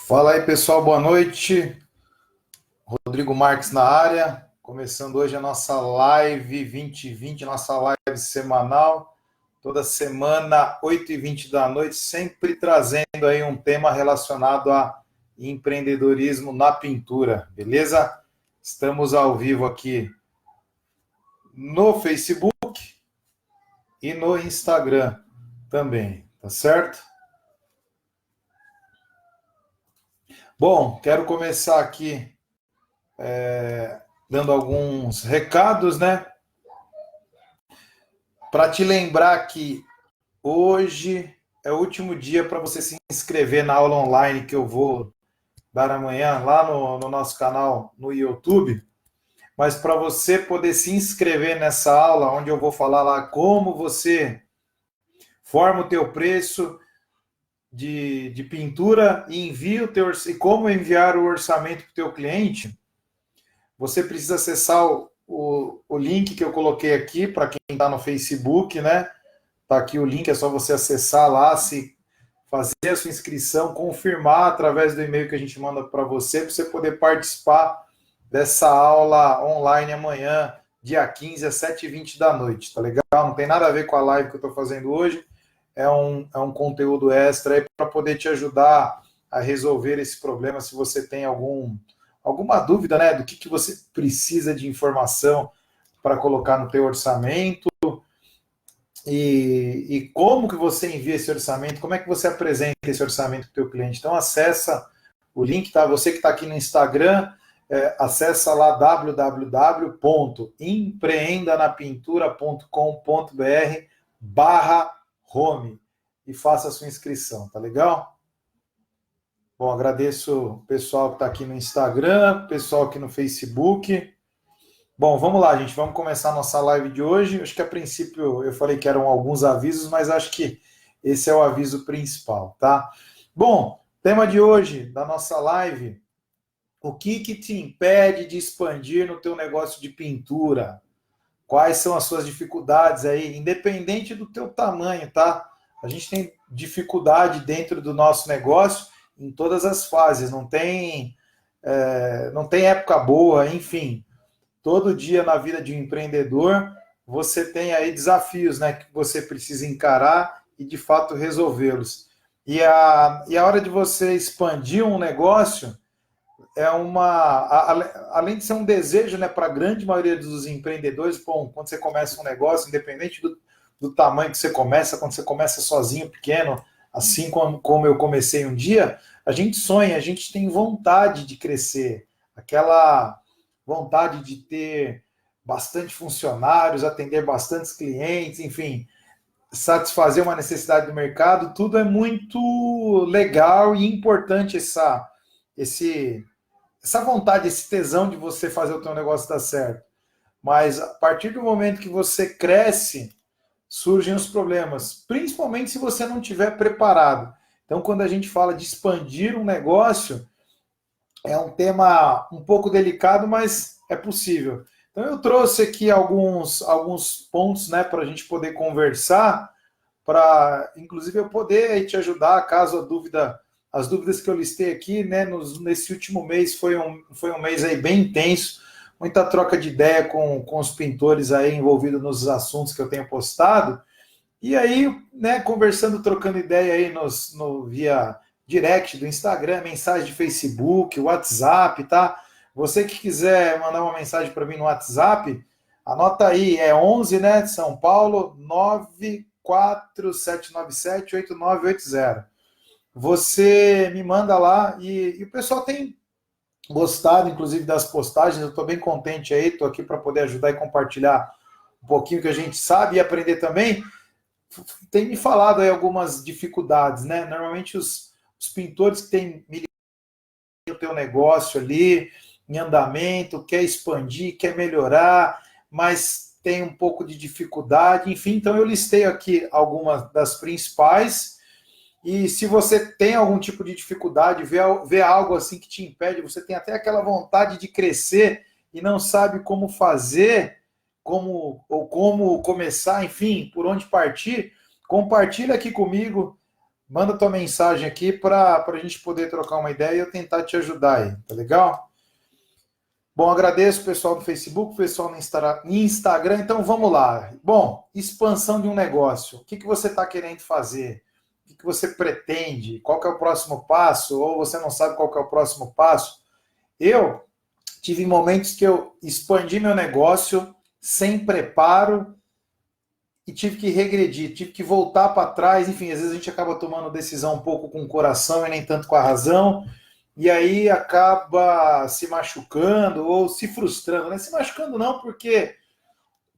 Fala aí, pessoal, boa noite. Rodrigo Marques na área, começando hoje a nossa live 2020, nossa live semanal, toda semana, 8h20 da noite, sempre trazendo aí um tema relacionado a empreendedorismo na pintura, beleza? Estamos ao vivo aqui no Facebook e no Instagram também, tá certo? Bom, quero começar aqui dando alguns recados, né? Para te lembrar que hoje é o último dia para você se inscrever na aula online que eu vou dar amanhã lá no nosso canal no YouTube. Mas para você poder se inscrever nessa aula, onde eu vou falar lá como você forma o teu preço de pintura e envia o teu, e como enviar o orçamento para o teu cliente, você precisa acessar o link que eu coloquei aqui para quem está no Facebook, né? Tá aqui o link, é só você acessar lá, se fazer a sua inscrição, confirmar através do e-mail que a gente manda para você poder participar dessa aula online amanhã, dia 15, às 7h20 da noite, tá legal? Não tem nada a ver com a live que eu estou fazendo hoje, é um conteúdo extra aí para poder te ajudar a resolver esse problema, se você tem alguma dúvida, né, do que você precisa de informação para colocar no teu orçamento, e como que você envia esse orçamento, como é que você apresenta esse orçamento para o teu cliente. Então acessa o link, tá? Você que está aqui no Instagram, acessa lá www.empreendanapintura.com.br/home e faça a sua inscrição, tá legal? Bom, agradeço o pessoal que está aqui no Instagram, pessoal aqui no Facebook. Bom, vamos lá, gente. Vamos começar a nossa live de hoje. Acho que a princípio eu falei que eram alguns avisos, mas acho que esse é o aviso principal, tá? Bom, tema de hoje da nossa live: o que te impede de expandir no teu negócio de pintura? Quais são as suas dificuldades aí, independente do teu tamanho, tá? A gente tem dificuldade dentro do nosso negócio em todas as fases. Não tem época boa, enfim. Todo dia na vida de um empreendedor, você tem aí desafios, né, que você precisa encarar e, de fato, resolvê-los. E a hora de você expandir um negócio além de ser um desejo, né, para a grande maioria dos empreendedores. Bom, quando você começa um negócio, independente do tamanho que você começa, quando você começa sozinho, pequeno, assim como eu comecei um dia, a gente sonha, a gente tem vontade de crescer, aquela vontade de ter bastante funcionários, atender bastantes clientes, enfim, satisfazer uma necessidade do mercado. Tudo é muito legal e importante, esse, essa vontade, esse tesão de você fazer o teu negócio dar certo. Mas a partir do momento que você cresce, surgem os problemas, principalmente se você não estiver preparado. Então, quando a gente fala de expandir um negócio, é um tema um pouco delicado, mas é possível. Então, eu trouxe aqui alguns pontos, né, para a gente poder conversar, para, inclusive, eu poder te ajudar, caso as dúvidas que eu listei aqui, né, nesse último mês foi um mês aí bem intenso, muita troca de ideia com os pintores aí envolvidos nos assuntos que eu tenho postado. E aí, né, conversando, trocando ideia aí via direct do Instagram, mensagem de Facebook, WhatsApp, tá? Você que quiser mandar uma mensagem para mim no WhatsApp, anota aí, é 11, né, de São Paulo, 947978980. Você me manda lá e o pessoal tem gostado, inclusive, das postagens. Eu estou bem contente aí, estou aqui para poder ajudar e compartilhar um pouquinho que a gente sabe e aprender também. Tem me falado aí algumas dificuldades, né? Normalmente os pintores que têm o teu negócio ali em andamento, quer expandir, quer melhorar, mas tem um pouco de dificuldade, enfim. Então eu listei aqui algumas das principais. E se você tem algum tipo de dificuldade, vê algo assim que te impede, você tem até aquela vontade de crescer e não sabe como fazer, como começar, enfim, por onde partir, compartilha aqui comigo, manda tua mensagem aqui para a gente poder trocar uma ideia e eu tentar te ajudar aí, tá legal? Bom, agradeço o pessoal do Facebook, o pessoal no Instagram, então vamos lá. Bom, expansão de um negócio. O que você está querendo fazer? O que você pretende? Qual que é o próximo passo? Ou você não sabe qual que é o próximo passo? Eu tive momentos que eu expandi meu negócio sem preparo e tive que regredir, tive que voltar para trás. Enfim, às vezes a gente acaba tomando decisão um pouco com o coração e nem tanto com a razão. E aí acaba se machucando ou se frustrando, né? Se machucando não, porque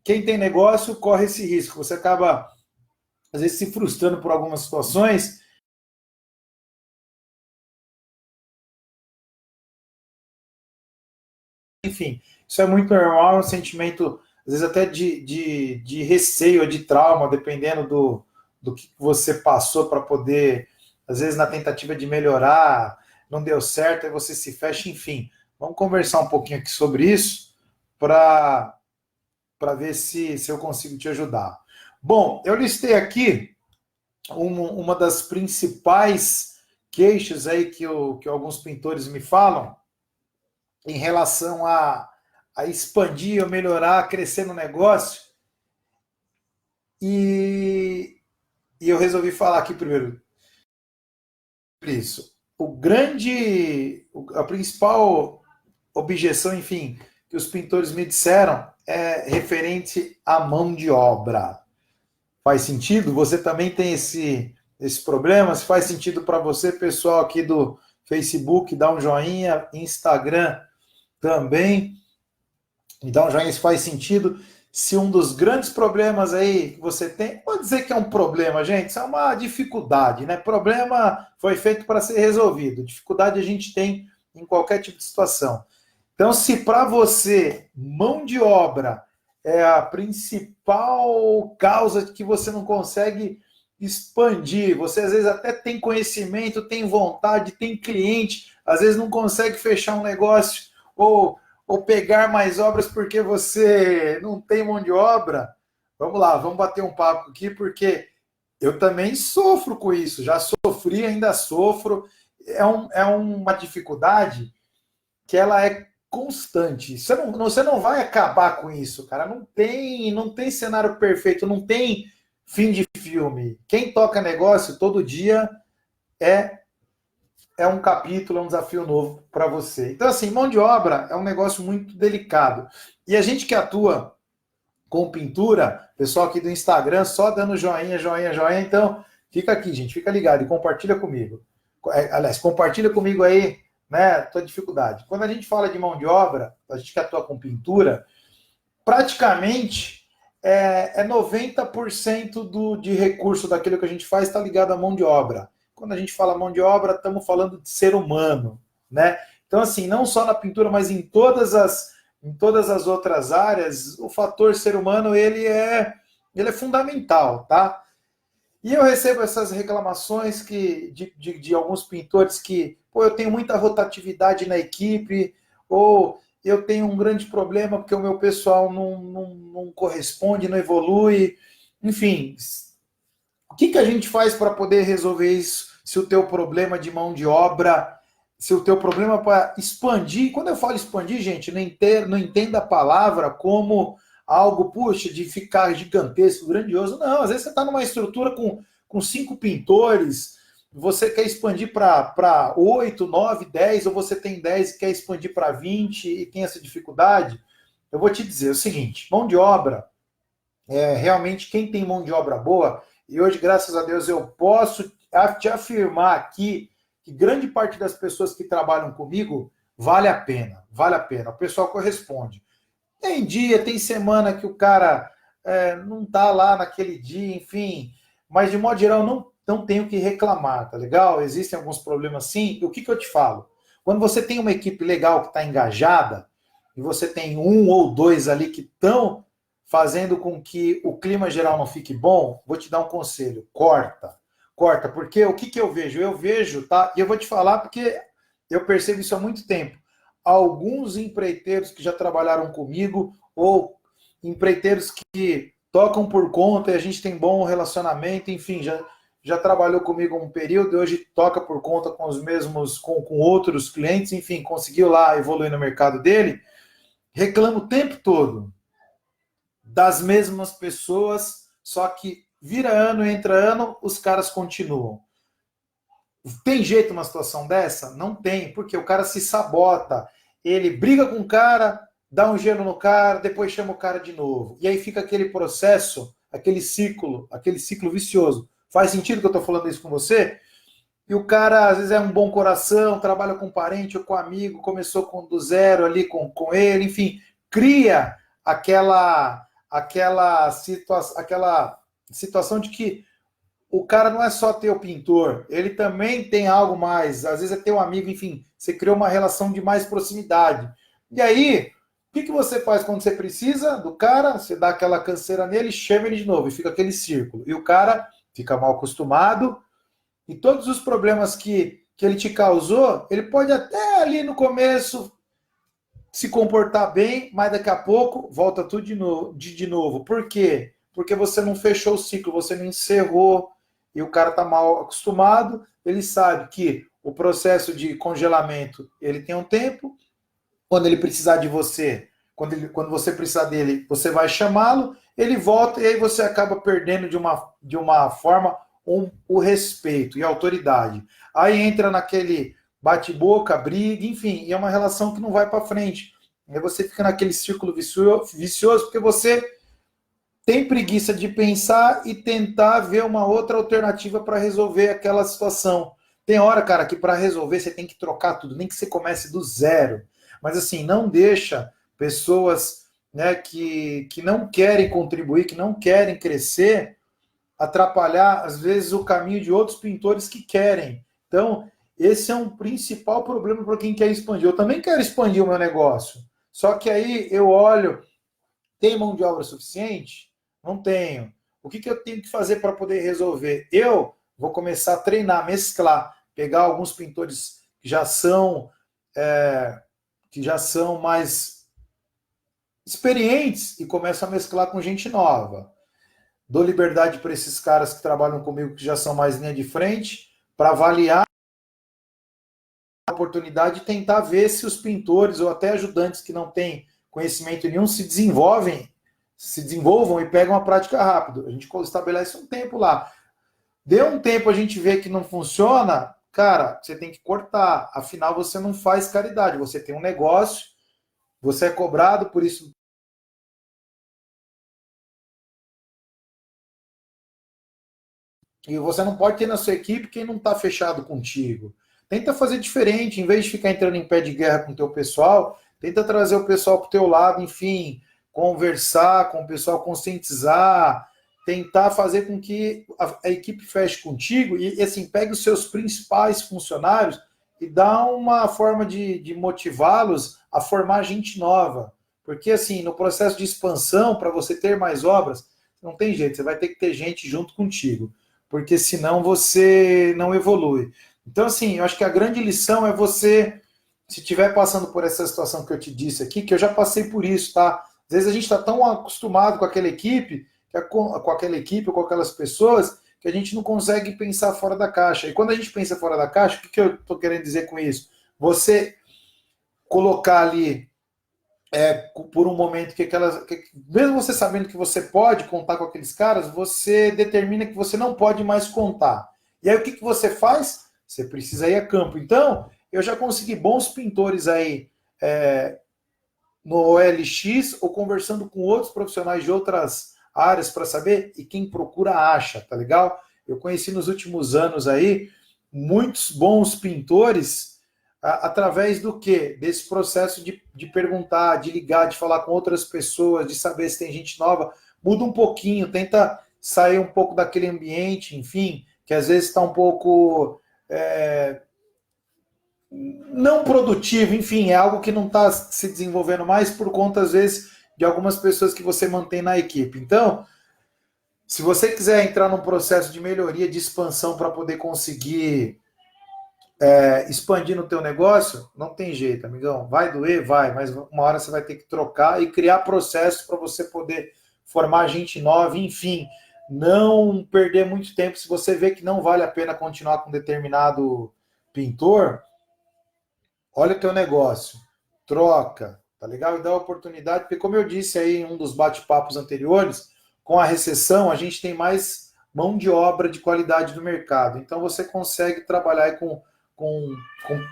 quem tem negócio corre esse risco. Você acaba, às vezes, se frustrando por algumas situações. Enfim, isso é muito normal, é um sentimento, às vezes, até de receio, de trauma, dependendo do que você passou para poder, às vezes, na tentativa de melhorar, não deu certo, aí você se fecha, enfim. Vamos conversar um pouquinho aqui sobre isso para ver se eu consigo te ajudar. Bom, eu listei aqui uma das principais queixas aí que alguns pintores me falam em relação a expandir, a melhorar, a crescer no negócio. E eu resolvi falar aqui primeiro sobre isso. A principal objeção, enfim, que os pintores me disseram é referente à mão de obra. Faz sentido? Você também tem esse problema? Se faz sentido para você, pessoal aqui do Facebook, dá um joinha, Instagram também, me dá um joinha se faz sentido. Se um dos grandes problemas aí que você tem, pode dizer que é um problema, gente, isso é uma dificuldade, né? Problema foi feito para ser resolvido, dificuldade a gente tem em qualquer tipo de situação. Então, se para você mão de obra é a principal causa de que você não consegue expandir, você às vezes até tem conhecimento, tem vontade, tem cliente, às vezes não consegue fechar um negócio ou pegar mais obras porque você não tem mão de obra. Vamos lá, vamos bater um papo aqui, porque eu também sofro com isso, já sofri, ainda sofro. É uma dificuldade que ela é constante. Você não vai acabar com isso, cara. Não tem cenário perfeito, não tem fim de filme. Quem toca negócio todo dia é um capítulo, é um desafio novo para você. Então, assim, mão de obra é um negócio muito delicado. E a gente que atua com pintura, pessoal aqui do Instagram, só dando joinha, joinha, joinha. Então, fica aqui, gente, fica ligado e compartilha comigo. Aliás, compartilha comigo aí, né, tua dificuldade. Quando a gente fala de mão de obra, a gente que atua com pintura, praticamente é 90% de recurso daquilo que a gente faz está ligado à mão de obra. Quando a gente fala mão de obra, estamos falando de ser humano, né? Então, assim, não só na pintura, mas em todas as outras áreas, o fator ser humano, ele é fundamental, tá? E eu recebo essas reclamações de alguns pintores que, pô, eu tenho muita rotatividade na equipe, ou eu tenho um grande problema porque o meu pessoal não corresponde, não evolui. Enfim, o que a gente faz para poder resolver isso? Se o teu problema de mão de obra, se o teu problema para expandir, quando eu falo expandir, gente, não entenda a palavra como algo, puxa, de ficar gigantesco, grandioso. Não, às vezes você está numa estrutura com 5 pintores, você quer expandir para 8, 9, 10, ou você tem 10 e quer expandir para 20 e tem essa dificuldade. Eu vou te dizer o seguinte, mão de obra, realmente quem tem mão de obra boa, e hoje, graças a Deus, eu posso te afirmar aqui que grande parte das pessoas que trabalham comigo vale a pena, vale a pena. O pessoal corresponde. Tem dia, tem semana que o cara não tá lá naquele dia, enfim, mas de modo geral não tenho que reclamar, tá legal? Existem alguns problemas sim. E o que eu te falo? Quando você tem uma equipe legal que está engajada, e você tem um ou dois ali que estão fazendo com que o clima geral não fique bom, vou te dar um conselho: corta. Corta, porque o que eu vejo? Eu vejo, tá? E eu vou te falar porque eu percebo isso há muito tempo. Alguns empreiteiros que já trabalharam comigo, ou empreiteiros que tocam por conta e a gente tem bom relacionamento, enfim, já trabalhou comigo um período, hoje toca por conta com os mesmos, com outros clientes, enfim, conseguiu lá evoluir no mercado dele, reclama o tempo todo das mesmas pessoas, só que vira ano, entra ano, os caras continuam. Tem jeito uma situação dessa? Não tem, porque o cara se sabota, ele briga com o cara, dá um gelo no cara, depois chama o cara de novo. E aí fica aquele processo, aquele ciclo vicioso. Faz sentido que eu estou falando isso com você? E o cara, às vezes, é um bom coração, trabalha com parente ou com amigo, começou do zero ali com ele, enfim, cria aquela situação de que o cara não é só teu pintor, ele também tem algo mais, às vezes é teu amigo, enfim, você criou uma relação de mais proximidade. E aí, o que você faz quando você precisa do cara? Você dá aquela canseira nele, chama ele de novo, e fica aquele círculo. E o cara fica mal acostumado, e todos os problemas que ele te causou, ele pode até ali no começo se comportar bem, mas daqui a pouco volta tudo de novo. Por quê? Porque você não fechou o ciclo, você não encerrou, e o cara está mal acostumado, ele sabe que o processo de congelamento ele tem um tempo, quando ele precisar de você, quando você precisar dele, você vai chamá-lo, ele volta e aí você acaba perdendo de uma forma o respeito e a autoridade. Aí entra naquele bate-boca, briga, enfim, e é uma relação que não vai para frente. Aí você fica naquele círculo vicioso porque você tem preguiça de pensar e tentar ver uma outra alternativa para resolver aquela situação. Tem hora, cara, que para resolver você tem que trocar tudo, nem que você comece do zero. Mas assim, não deixa pessoas, né, que não querem contribuir, que não querem crescer, atrapalhar, às vezes, o caminho de outros pintores que querem. Então, esse é um principal problema para quem quer expandir. Eu também quero expandir o meu negócio. Só que aí eu olho, tem mão de obra suficiente? Não tenho. O que eu tenho que fazer para poder resolver? Eu vou começar a treinar, mesclar, pegar alguns pintores que já são mais experientes e começo a mesclar com gente nova. Dou liberdade para esses caras que trabalham comigo, que já são mais linha de frente, para avaliar a oportunidade e tentar ver se os pintores ou até ajudantes que não têm conhecimento nenhum se desenvolvam e pegam a prática rápido. A gente estabelece um tempo lá. Deu um tempo, a gente vê que não funciona, cara, você tem que cortar. Afinal, você não faz caridade. Você tem um negócio, você é cobrado por isso. E você não pode ter na sua equipe quem não está fechado contigo. Tenta fazer diferente, em vez de ficar entrando em pé de guerra com o teu pessoal, tenta trazer o pessoal para o teu lado, enfim, conversar com o pessoal, conscientizar, tentar fazer com que a equipe feche contigo e assim, pegue os seus principais funcionários e dá uma forma de motivá-los a formar gente nova. Porque assim, no processo de expansão, para você ter mais obras, não tem jeito, você vai ter que ter gente junto contigo, porque senão você não evolui. Então, assim, eu acho que a grande lição é você, se estiver passando por essa situação que eu te disse aqui, que eu já passei por isso, tá? Às vezes a gente está tão acostumado com aquela equipe, com aquelas pessoas, que a gente não consegue pensar fora da caixa. E quando a gente pensa fora da caixa, o que eu estou querendo dizer com isso? Você colocar ali, por um momento, mesmo você sabendo que você pode contar com aqueles caras, você determina que você não pode mais contar. E aí o que você faz? Você precisa ir a campo. Então, eu já consegui bons pintores aí no OLX ou conversando com outros profissionais de outras áreas para saber, e quem procura acha, tá legal? Eu conheci nos últimos anos aí muitos bons pintores através do quê? Desse processo de perguntar, de ligar, de falar com outras pessoas, de saber se tem gente nova. Muda um pouquinho, tenta sair um pouco daquele ambiente, enfim, que às vezes está um pouco não produtivo, enfim, é algo que não está se desenvolvendo mais por conta, às vezes, de algumas pessoas que você mantém na equipe. Então, se você quiser entrar num processo de melhoria, de expansão para poder conseguir expandir no teu negócio, não tem jeito, amigão. Vai doer? Vai, mas uma hora você vai ter que trocar e criar processos para você poder formar gente nova, enfim, não perder muito tempo. Se você vê que não vale a pena continuar com determinado pintor, olha o teu negócio, troca, tá legal? E dá oportunidade, porque como eu disse aí em um dos bate-papos anteriores, com a recessão a gente tem mais mão de obra de qualidade no mercado. Então você consegue trabalhar aí com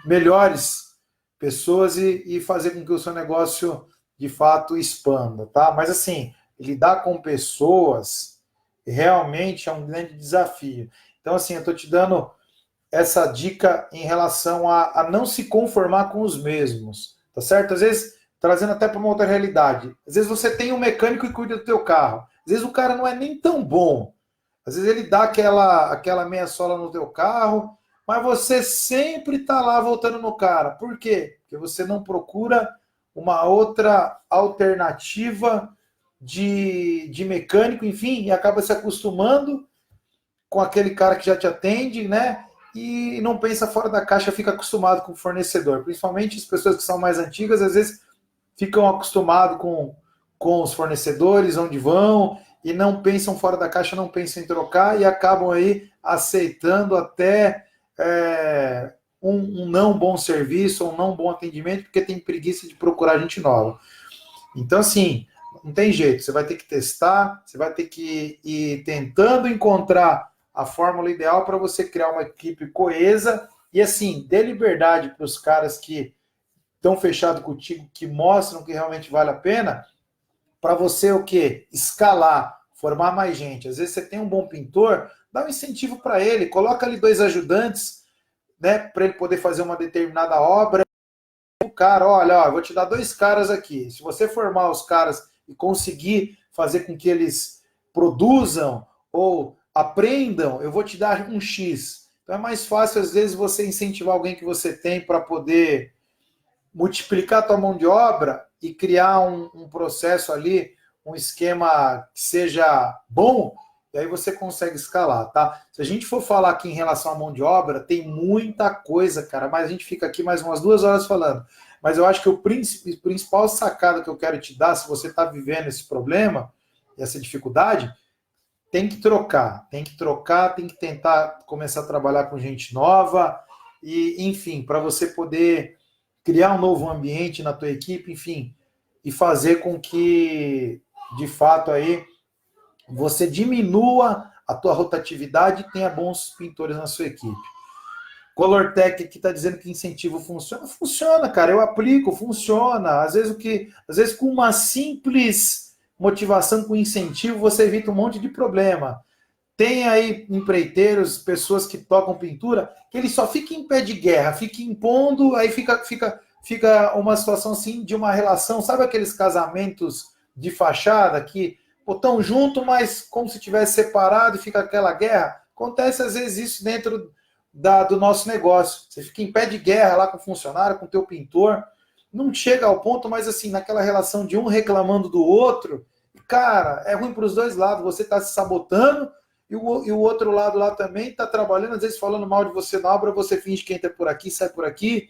melhores pessoas e fazer com que o seu negócio de fato expanda, tá? Mas assim, lidar com pessoas realmente é um grande desafio. Então assim, eu estou te dando essa dica em relação a não se conformar com os mesmos, tá certo? Às vezes, trazendo até para uma outra realidade, às vezes você tem um mecânico que cuida do teu carro, às vezes o cara não é nem tão bom, às vezes ele dá aquela meia sola no teu carro, mas você sempre está lá voltando no cara. Por quê? Porque você não procura uma outra alternativa de mecânico, enfim, e acaba se acostumando com aquele cara que já te atende, né? E não pensa fora da caixa, fica acostumado com o fornecedor. Principalmente as pessoas que são mais antigas, às vezes ficam acostumados com os fornecedores, onde vão, e não pensam fora da caixa, não pensam em trocar, e acabam aí aceitando até um não bom serviço, um não bom atendimento, porque tem preguiça de procurar gente nova. Então, assim, não tem jeito, você vai ter que testar, você vai ter que ir tentando encontrar a fórmula ideal para você criar uma equipe coesa e, assim, dê liberdade para os caras que estão fechados contigo, que mostram que realmente vale a pena, para você o quê? Escalar, formar mais gente. Às vezes você tem um bom pintor, dá um incentivo para ele, coloca ali 2 ajudantes, né, para ele poder fazer uma determinada obra. O cara, olha, ó, eu vou te dar 2 caras aqui. Se você formar os caras e conseguir fazer com que eles produzam ou aprendam, eu vou te dar um X. Então é mais fácil, às vezes, você incentivar alguém que você tem para poder multiplicar a tua mão de obra e criar um processo ali, um esquema que seja bom, e aí você consegue escalar, tá? Se a gente for falar aqui em relação à mão de obra, tem muita coisa, cara, mas a gente fica aqui mais umas 2 horas falando. Mas eu acho que o principal sacada que eu quero te dar, se você está vivendo esse problema, essa dificuldade, tem que tentar começar a trabalhar com gente nova, e enfim, para você poder criar um novo ambiente na tua equipe, enfim, e fazer com que, de fato, aí você diminua a tua rotatividade e tenha bons pintores na sua equipe. Colortec que está dizendo que incentivo funciona. Funciona, cara. Eu aplico, funciona. Às vezes com uma simples motivação, com incentivo, você evita um monte de problema. Tem aí empreiteiros, pessoas que tocam pintura, que ele só fica em pé de guerra, fica impondo, aí fica uma situação assim de uma relação, sabe aqueles casamentos de fachada que estão junto, mas como se tivesse separado e fica aquela guerra? Acontece às vezes isso dentro do nosso negócio. Você fica em pé de guerra lá com o funcionário, com o teu pintor, não chega ao ponto, mas assim, naquela relação de um reclamando do outro, cara, é ruim para os dois lados, você está se sabotando e o outro lado lá também está trabalhando, às vezes falando mal de você na obra, você finge que entra por aqui, sai por aqui,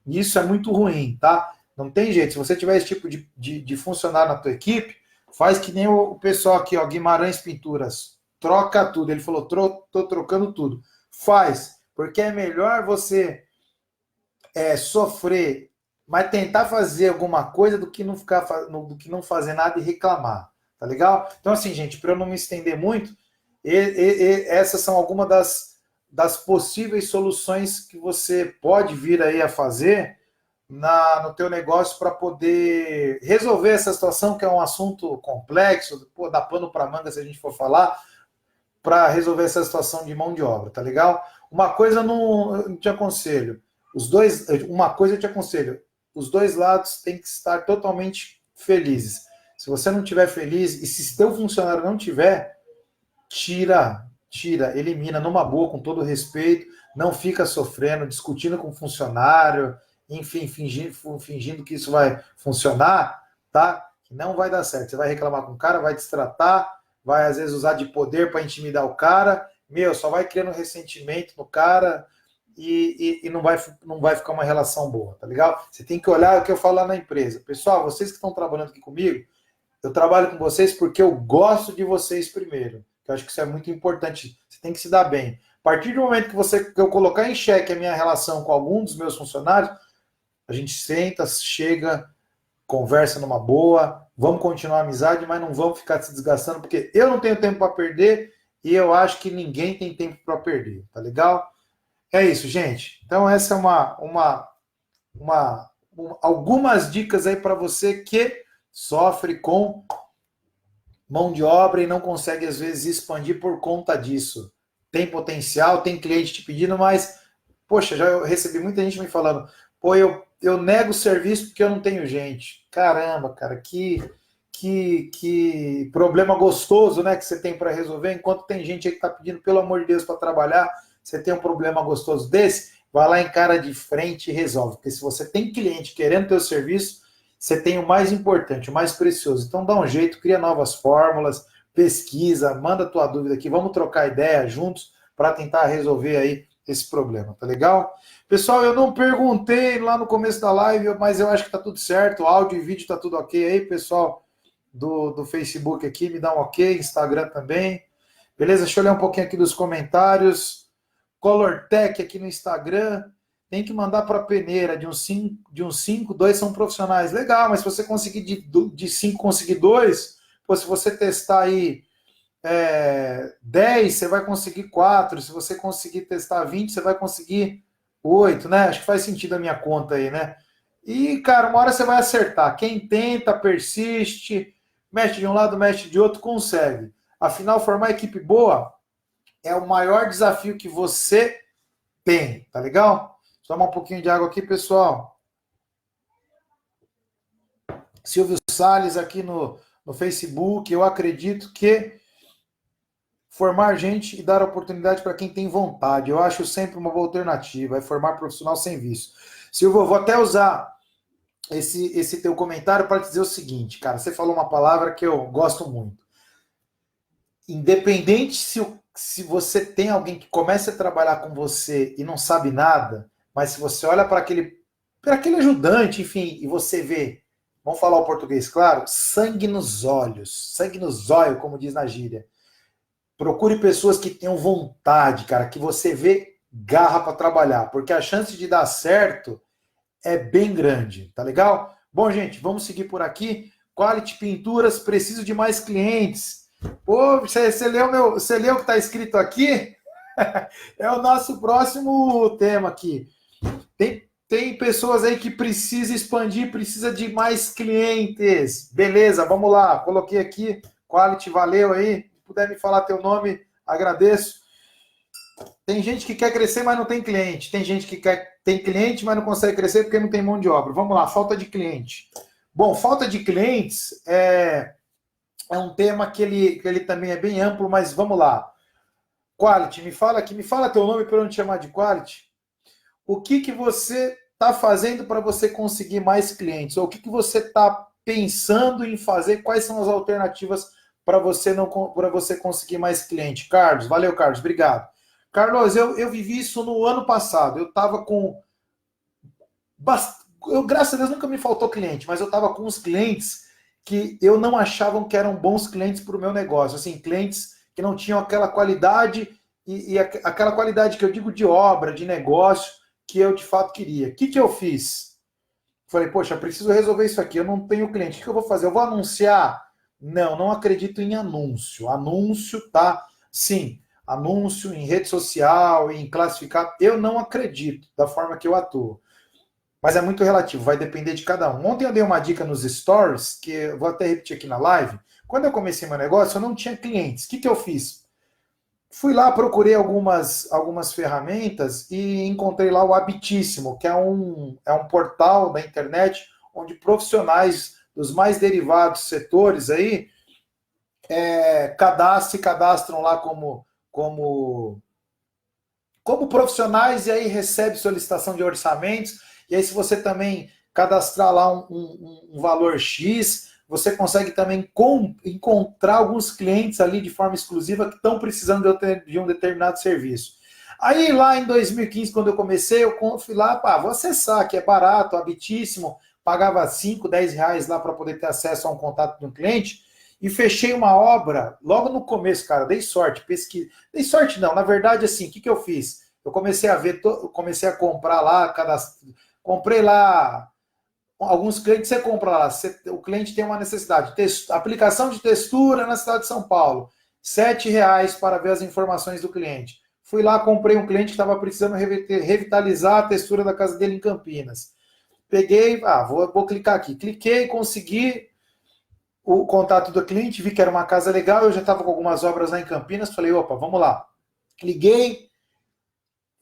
e isso é muito ruim, tá? Não tem jeito, se você tiver esse tipo de funcionário na tua equipe, faz que nem o pessoal aqui, ó, Guimarães Pinturas, troca tudo, ele falou, tô trocando tudo, faz, porque é melhor você sofrer, mas tentar fazer alguma coisa do que não fazer nada e reclamar, tá legal? Então assim, gente, para eu não me estender muito, essas são algumas das possíveis soluções que você pode vir aí a fazer no teu negócio para poder resolver essa situação, que é um assunto complexo, dá pano para manga se a gente for falar, para resolver essa situação de mão de obra, tá legal? Uma coisa eu te aconselho, uma coisa eu te aconselho, os dois lados têm que estar totalmente felizes. Se você não estiver feliz e se teu funcionário não tiver, tira, elimina numa boa, com todo respeito, não fica sofrendo, discutindo com o funcionário, enfim, fingindo que isso vai funcionar, tá? Não vai dar certo. Você vai reclamar com o cara, vai destratar, vai às vezes usar de poder para intimidar o cara, só vai criando ressentimento no cara e não vai ficar uma relação boa, tá legal? Você tem que olhar o que eu falo lá na empresa. Pessoal, vocês que estão trabalhando aqui comigo, eu trabalho com vocês porque eu gosto de vocês primeiro. Eu acho que isso é muito importante. Você tem que se dar bem. A partir do momento que eu colocar em xeque a minha relação com algum dos meus funcionários, a gente senta, chega, conversa numa boa, vamos continuar a amizade, mas não vamos ficar se desgastando, porque eu não tenho tempo para perder e eu acho que ninguém tem tempo para perder, tá legal? É isso, gente. Então essa é algumas dicas aí para você que sofre com mão de obra e não consegue às vezes expandir por conta disso. Tem potencial, tem cliente te pedindo, mas poxa, já recebi muita gente me falando, pô, eu nego o serviço porque eu não tenho gente. Caramba, cara, que problema gostoso, né, que você tem para resolver, enquanto tem gente aí que está pedindo, pelo amor de Deus, para trabalhar, você tem um problema gostoso desse, vai lá, encara de frente e resolve. Porque se você tem cliente querendo teu serviço, você tem o mais importante, o mais precioso. Então dá um jeito, cria novas fórmulas, pesquisa, manda tua dúvida aqui, vamos trocar ideia juntos para tentar resolver aí esse problema, tá legal? Pessoal, eu não perguntei lá no começo da live, mas eu acho que tá tudo certo, áudio e vídeo tá tudo ok aí, pessoal do Facebook aqui, me dá um ok, Instagram também. Beleza? Deixa eu ler um pouquinho aqui dos comentários. Colortech aqui no Instagram. Tem que mandar para a peneira de uns 5, 2 são profissionais. Legal, mas se você conseguir de 5 conseguir 2, pô, se você testar aí 10, você vai conseguir 4. Se você conseguir testar 20, você vai conseguir 8, né? Acho que faz sentido a minha conta aí, né? E, cara, uma hora você vai acertar. Quem tenta, persiste, mexe de um lado, mexe de outro, consegue. Afinal, formar equipe boa é o maior desafio que você tem, tá legal? Toma um pouquinho de água aqui, pessoal. Silvio Salles aqui no Facebook. Eu acredito que formar gente e dar oportunidade para quem tem vontade. Eu acho sempre uma boa alternativa. É formar profissional sem vício. Silvio, eu vou até usar esse teu comentário para dizer o seguinte, cara. Você falou uma palavra que eu gosto muito. Independente se você tem alguém que comece a trabalhar com você e não sabe nada, mas se você olha para aquele ajudante, enfim, e você vê, vamos falar o português, claro, sangue nos olhos, sangue nos olhos, como diz na gíria. Procure pessoas que tenham vontade, cara, que você vê garra para trabalhar, porque a chance de dar certo é bem grande, tá legal? Bom, gente, vamos seguir por aqui. Quality Pinturas, preciso de mais clientes. Pô, você leu o que está escrito aqui? É o nosso próximo tema aqui. Tem pessoas aí que precisam expandir, precisa de mais clientes. Beleza, vamos lá. Coloquei aqui. Quality, valeu aí. Se puder me falar teu nome, agradeço. Tem gente que quer crescer, mas não tem cliente. Tem gente que tem cliente, mas não consegue crescer porque não tem mão de obra. Vamos lá, falta de cliente. Bom, falta de clientes é um tema que ele também é bem amplo, mas vamos lá. Quality, me fala teu nome para eu não te chamar de Quality. O que você está fazendo para você conseguir mais clientes? Ou o que você está pensando em fazer? Quais são as alternativas para você conseguir mais cliente? Carlos, valeu, Carlos, obrigado. Carlos, eu vivi isso no ano passado. Eu estava com... graças a Deus, nunca me faltou cliente, mas eu estava com uns clientes que eu não achava que eram bons clientes para o meu negócio. Assim, clientes que não tinham aquela qualidade e aquela qualidade que eu digo de obra, de negócio, que eu de fato queria. O que eu fiz? Falei, poxa, preciso resolver isso aqui, eu não tenho cliente. O que eu vou fazer? Eu vou anunciar? Não acredito em anúncio. Anúncio, tá? Sim, anúncio em rede social, em classificar. Eu não acredito da forma que eu atuo. Mas é muito relativo, vai depender de cada um. Ontem eu dei uma dica nos stories, que eu vou até repetir aqui na live. Quando eu comecei meu negócio, eu não tinha clientes. O que eu fiz? Fui lá, procurei algumas ferramentas e encontrei lá o Habitíssimo, que é um portal da internet onde profissionais dos mais derivados setores aí se cadastram lá como profissionais e aí recebe solicitação de orçamentos. E aí, se você também cadastrar lá um valor X, você consegue também encontrar alguns clientes ali de forma exclusiva que estão precisando de um determinado serviço. Aí, lá em 2015, quando eu comecei, eu fui lá, vou acessar, que é barato, habitíssimo, pagava 5, 10 reais lá para poder ter acesso a um contato de um cliente. e fechei uma obra logo no começo, cara. Dei sorte, pesquisa. Dei sorte não, na verdade, assim, o que que eu fiz? Eu comecei a ver, comecei a comprar lá, comprei lá alguns clientes. Você compra lá, o cliente tem uma necessidade, aplicação de textura na cidade de São Paulo, R$ 7 para ver as informações do cliente. Fui lá, comprei um cliente que estava precisando revitalizar a textura da casa dele em Campinas. Peguei, vou clicar aqui. Cliquei, consegui o contato do cliente, vi que era uma casa legal, eu já estava com algumas obras lá em Campinas, falei, opa, vamos lá. Liguei,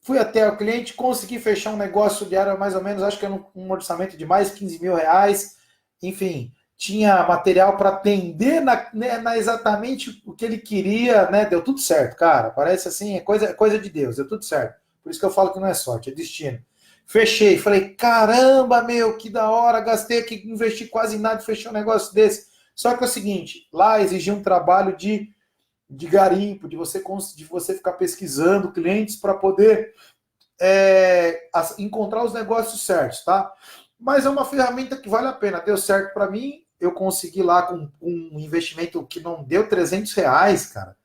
fui até o cliente, consegui fechar um negócio de área mais ou menos, acho que era um orçamento de mais R$ 15.000. Enfim, tinha material para atender exatamente o que ele queria, né? Deu tudo certo, cara. Parece assim, é coisa de Deus, deu tudo certo. Por isso que eu falo que não é sorte, é destino. Fechei, falei, caramba, meu, que da hora, gastei aqui, investi quase nada, fechei um negócio desse. Só que é o seguinte, lá exigia um trabalho de garimpo, de você ficar pesquisando clientes para poder encontrar os negócios certos, tá? Mas é uma ferramenta que vale a pena. Deu certo para mim, eu consegui lá com um investimento que não deu R$ 300, cara.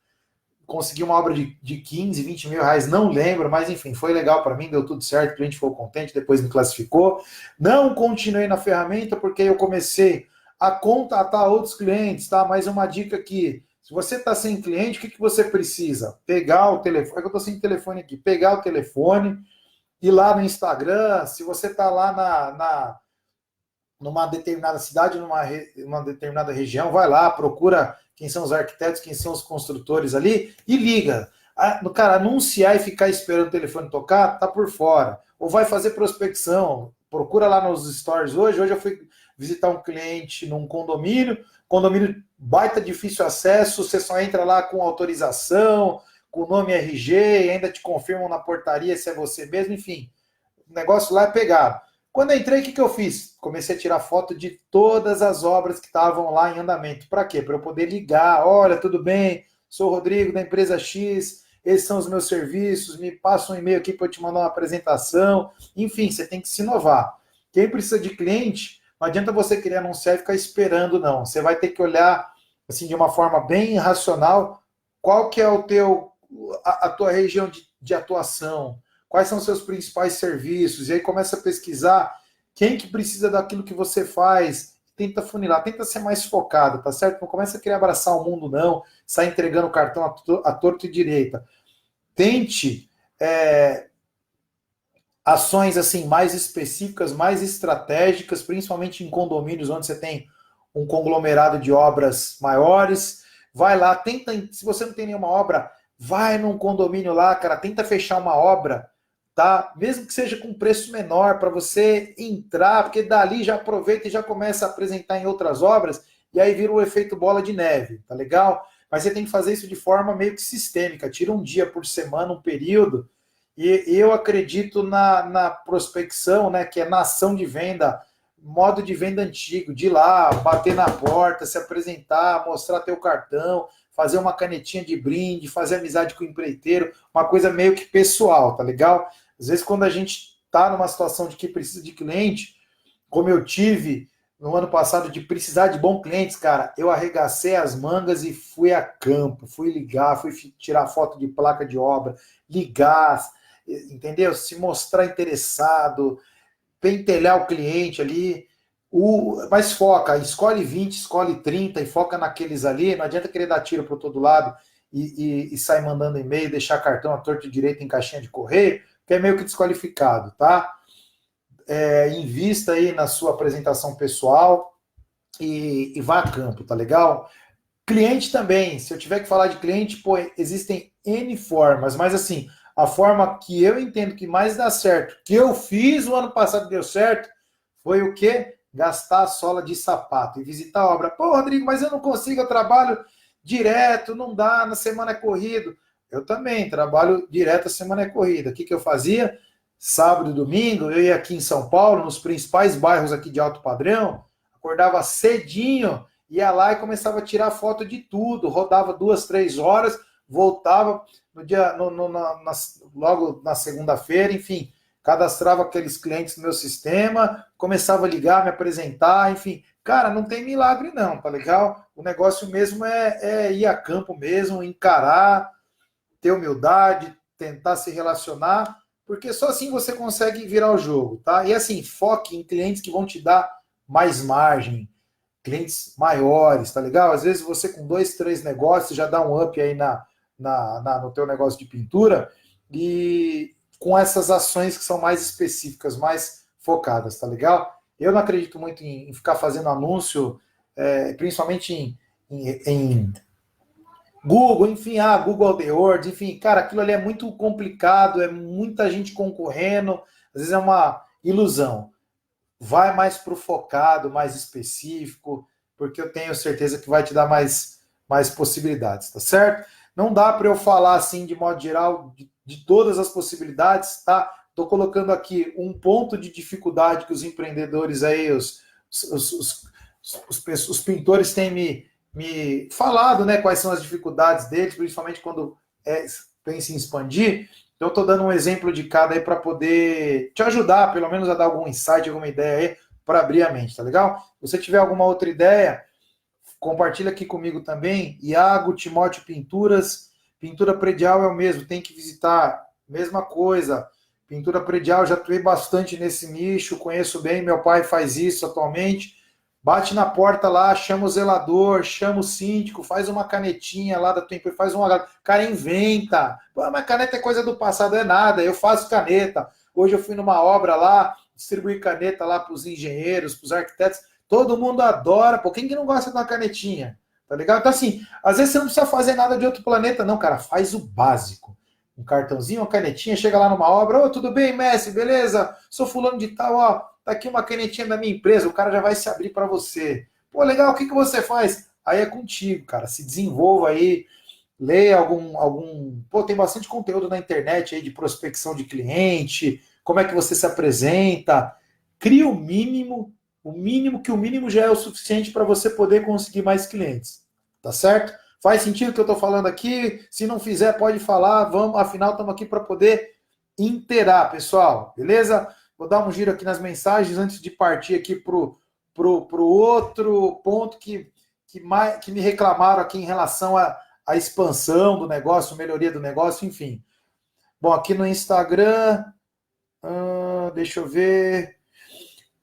Consegui uma obra de 15, R$ 20.000, não lembro, mas enfim, foi legal para mim, deu tudo certo, o cliente ficou contente, depois me classificou. Não continuei na ferramenta porque eu comecei a contatar outros clientes, tá? Mas uma dica aqui, se você está sem cliente, o que você precisa? Pegar o telefone, é que eu estou sem telefone aqui, pegar o telefone, ir lá no Instagram, se você está lá numa determinada cidade, numa determinada região, vai lá, procura quem são os arquitetos, quem são os construtores ali, e liga. Cara, anunciar e ficar esperando o telefone tocar, tá por fora. Ou vai fazer prospecção, procura lá nos stories hoje. Hoje eu fui visitar um cliente num condomínio baita difícil acesso, você só entra lá com autorização, com o nome RG, e ainda te confirmam na portaria se é você mesmo, enfim. O negócio lá é pegado. Quando eu entrei, o que eu fiz? Comecei a tirar foto de todas as obras que estavam lá em andamento. Para quê? Para eu poder ligar. Olha, tudo bem? Sou o Rodrigo da empresa X. Esses são os meus serviços. Me passa um e-mail aqui para eu te mandar uma apresentação. Enfim, você tem que se inovar. Quem precisa de cliente, não adianta você querer anunciar e ficar esperando, não. Você vai ter que olhar assim de uma forma bem racional qual que é a tua região de atuação. Quais são os seus principais serviços? E aí começa a pesquisar quem que precisa daquilo que você faz. Tenta funilar, tenta ser mais focado, tá certo? Não começa a querer abraçar o mundo, não. Sai entregando cartão à torta e direita. Tente ações assim mais específicas, mais estratégicas, principalmente em condomínios onde você tem um conglomerado de obras maiores. Vai lá, tenta, se você não tem nenhuma obra, vai num condomínio lá, cara, tenta fechar uma obra, tá? Mesmo que seja com preço menor, para você entrar, porque dali já aproveita e já começa a apresentar em outras obras, e aí vira o efeito bola de neve, tá legal? Mas você tem que fazer isso de forma meio que sistêmica, tira um dia por semana, um período, e eu acredito na prospecção, né, que é na ação de venda, modo de venda antigo, de ir lá, bater na porta, se apresentar, mostrar teu cartão, fazer uma canetinha de brinde, fazer amizade com o empreiteiro, uma coisa meio que pessoal, tá legal? Às vezes, quando a gente está numa situação de que precisa de cliente, como eu tive no ano passado, de precisar de bons clientes, cara, eu arregacei as mangas e fui a campo, fui ligar, fui tirar foto de placa de obra, ligar, entendeu? Se mostrar interessado, pentelhar o cliente ali. Mas foca, escolhe 20, escolhe 30 e foca naqueles ali. Não adianta querer dar tiro para todo lado e sair mandando e-mail, deixar cartão à torta e direita em caixinha de correio, que é meio que desqualificado, tá? Invista aí na sua apresentação pessoal e vá a campo, tá legal? Cliente também, se eu tiver que falar de cliente, pô, existem N formas, mas assim, a forma que eu entendo que mais dá certo, que eu fiz o ano passado deu certo, foi o quê? Gastar a sola de sapato e visitar a obra. Pô, Rodrigo, mas eu não consigo, eu trabalho direto, não dá, na semana é corrido. Eu também trabalho direto, a semana é corrida. O que eu fazia? Sábado e domingo, eu ia aqui em São Paulo, nos principais bairros aqui de alto padrão, acordava cedinho, ia lá e começava a tirar foto de tudo, rodava 2, 3 horas, voltava no dia, logo na segunda-feira, enfim, cadastrava aqueles clientes no meu sistema, começava a ligar, me apresentar, enfim, Cara, não tem milagre não, tá legal? O negócio mesmo é ir a campo mesmo, encarar, ter humildade, tentar se relacionar, porque só assim você consegue virar o jogo, tá? E assim, foque em clientes que vão te dar mais margem, clientes maiores, tá legal? Às vezes você com 2, 3 negócios já dá um up aí no teu negócio de pintura e com essas ações que são mais específicas, mais focadas, tá legal? Eu não acredito muito em ficar fazendo anúncio, principalmente em Google, enfim, Google AdWords, enfim, cara, aquilo ali é muito complicado, é muita gente concorrendo, às vezes é uma ilusão. Vai mais para o focado, mais específico, porque eu tenho certeza que vai te dar mais possibilidades, tá certo? Não dá para eu falar assim de modo geral de todas as possibilidades, tá? Estou colocando aqui um ponto de dificuldade que os empreendedores aí, os pintores têm me falado, né? Quais são as dificuldades deles, principalmente quando pensa em expandir. Então, estou dando um exemplo de cada aí para poder te ajudar, pelo menos a dar algum insight, alguma ideia aí, para abrir a mente, tá legal? Se você tiver alguma outra ideia, compartilha aqui comigo também. Iago, Timóteo Pinturas, pintura predial é o mesmo, tem que visitar, mesma coisa. Pintura predial, já atuei bastante nesse nicho, conheço bem, meu pai faz isso atualmente. Bate na porta lá, chama o zelador, chama o síndico, faz uma canetinha lá da tua empresa, faz uma. Cara, inventa. Pô, mas caneta é coisa do passado, é nada. Eu faço caneta. Hoje eu fui numa obra lá, distribuir caneta lá para os engenheiros, para os arquitetos. Todo mundo adora. Pô, quem que não gosta de uma canetinha? Tá ligado? Então, assim, às vezes você não precisa fazer nada de outro planeta, não, cara. Faz o básico. Um cartãozinho, uma canetinha, chega lá numa obra. Ô, tudo bem, mestre? Beleza? Sou fulano de tal, ó. Tá aqui uma canetinha da minha empresa, o cara já vai se abrir para você. Pô, legal, o que você faz? Aí é contigo, cara. Se desenvolva aí, leia algum. Pô, tem bastante conteúdo na internet aí de prospecção de cliente, como é que você se apresenta. Cria o mínimo que o mínimo já é o suficiente para você poder conseguir mais clientes. Tá certo? Faz sentido o que eu estou falando aqui? Se não fizer, pode falar. Vamos, afinal, estamos aqui para poder inteirar, pessoal. Beleza? Vou dar um giro aqui nas mensagens antes de partir aqui pro outro ponto que me reclamaram aqui em relação à expansão do negócio, melhoria do negócio, enfim. Bom, aqui no Instagram, deixa eu ver.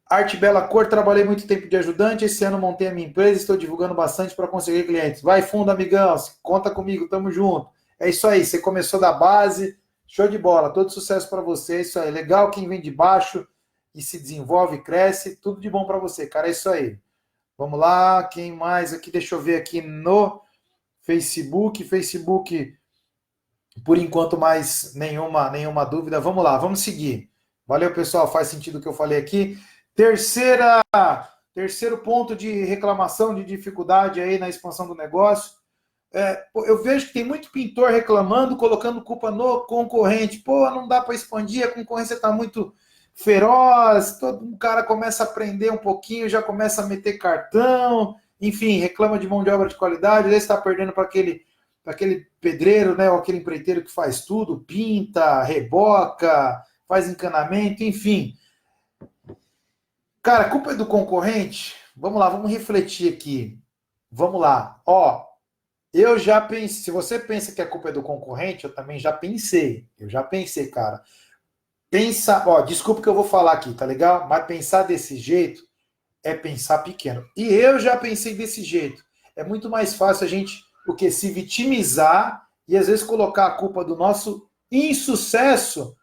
Arte Bela Cor, trabalhei muito tempo de ajudante, esse ano montei a minha empresa, estou divulgando bastante para conseguir clientes. Vai fundo, amigão, conta comigo, tamo junto. É isso aí, você começou da base, show de bola, todo sucesso para você, é isso aí. Legal quem vem de baixo e se desenvolve, cresce, tudo de bom para você, cara, é isso aí. Vamos lá, quem mais aqui? Deixa eu ver aqui no Facebook, por enquanto mais nenhuma dúvida. Vamos lá, vamos seguir. Valeu, pessoal, faz sentido o que eu falei aqui. Terceiro ponto de reclamação, de dificuldade aí na expansão do negócio. Eu vejo que tem muito pintor reclamando, colocando culpa no concorrente. Pô, não dá para expandir, a concorrência está muito feroz, todo um cara começa a aprender um pouquinho, já começa a meter cartão, enfim, reclama de mão de obra de qualidade, às vezes está perdendo para aquele pedreiro, né, ou aquele empreiteiro que faz tudo, pinta, reboca, faz encanamento, enfim. Cara, a culpa é do concorrente? Vamos lá, vamos refletir aqui. Vamos lá. Ó, eu já pensei, se você pensa que a culpa é do concorrente, eu também já pensei. Eu já pensei, cara. Pensa, ó, desculpa que eu vou falar aqui, tá legal? Mas pensar desse jeito é pensar pequeno. E eu já pensei desse jeito. É muito mais fácil a gente, o que, se vitimizar e às vezes colocar a culpa do nosso insucesso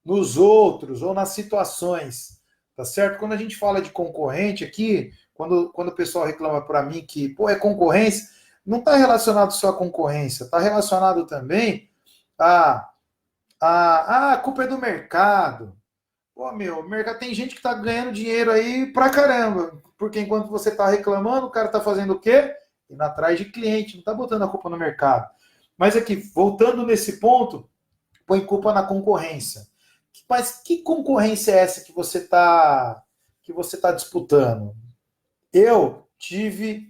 nos outros ou nas situações. Tá certo? Quando a gente fala de concorrente aqui, quando o pessoal reclama para mim que, pô, é concorrência, não está relacionado só à concorrência, está relacionado também a culpa é do mercado. Pô, meu, o mercado tem gente que está ganhando dinheiro aí pra caramba, porque enquanto você está reclamando, o cara está fazendo o quê? Indo atrás de cliente, não está botando a culpa no mercado. Mas aqui, voltando nesse ponto, põe culpa na concorrência. Mas que concorrência é essa que você está disputando? Eu tive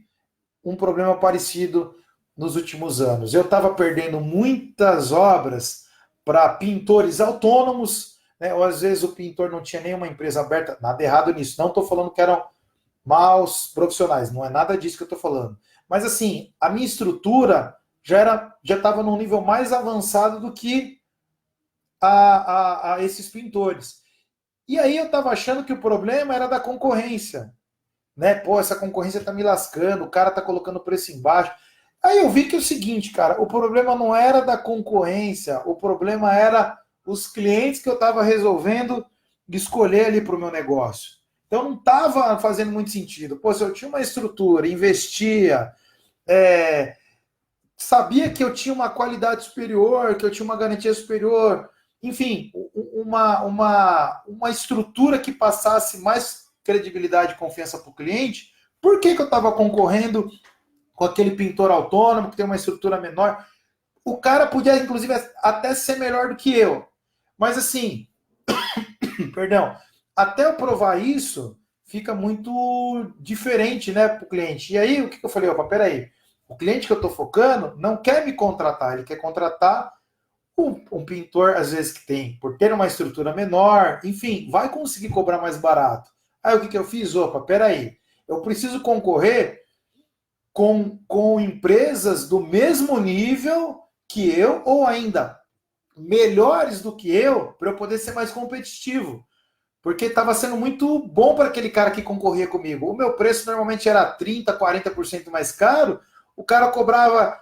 um problema parecido nos últimos anos. Eu estava perdendo muitas obras para pintores autônomos, né? Ou às vezes o pintor não tinha nenhuma empresa aberta, nada errado nisso. Não estou falando que eram maus profissionais, não é nada disso que eu estou falando. Mas assim, a minha estrutura já estava num nível mais avançado do que a esses pintores. E aí eu estava achando que o problema era da concorrência, né? Pô, essa concorrência tá me lascando, o cara tá colocando o preço embaixo. Aí eu vi que é o seguinte, cara, o problema não era da concorrência, o problema era os clientes que eu estava resolvendo escolher ali para o meu negócio. Então não estava fazendo muito sentido. Pô, se eu tinha uma estrutura, investia, sabia que eu tinha uma qualidade superior, que eu tinha uma garantia superior, enfim, uma estrutura que passasse mais credibilidade e confiança para o cliente, por que eu estava concorrendo com aquele pintor autônomo que tem uma estrutura menor? O cara podia, inclusive, até ser melhor do que eu. Mas assim, perdão, até eu provar isso, fica muito diferente, né, para o cliente. E aí, o que eu falei? Opa, peraí. O cliente que eu estou focando não quer me contratar, ele quer contratar um pintor, às vezes, que tem, por ter uma estrutura menor, enfim, vai conseguir cobrar mais barato. Aí o que eu fiz? Opa, peraí. Eu preciso concorrer com empresas do mesmo nível que eu, ou ainda melhores do que eu, para eu poder ser mais competitivo. Porque estava sendo muito bom para aquele cara que concorria comigo. O meu preço normalmente era 30%, 40% mais caro, o cara cobrava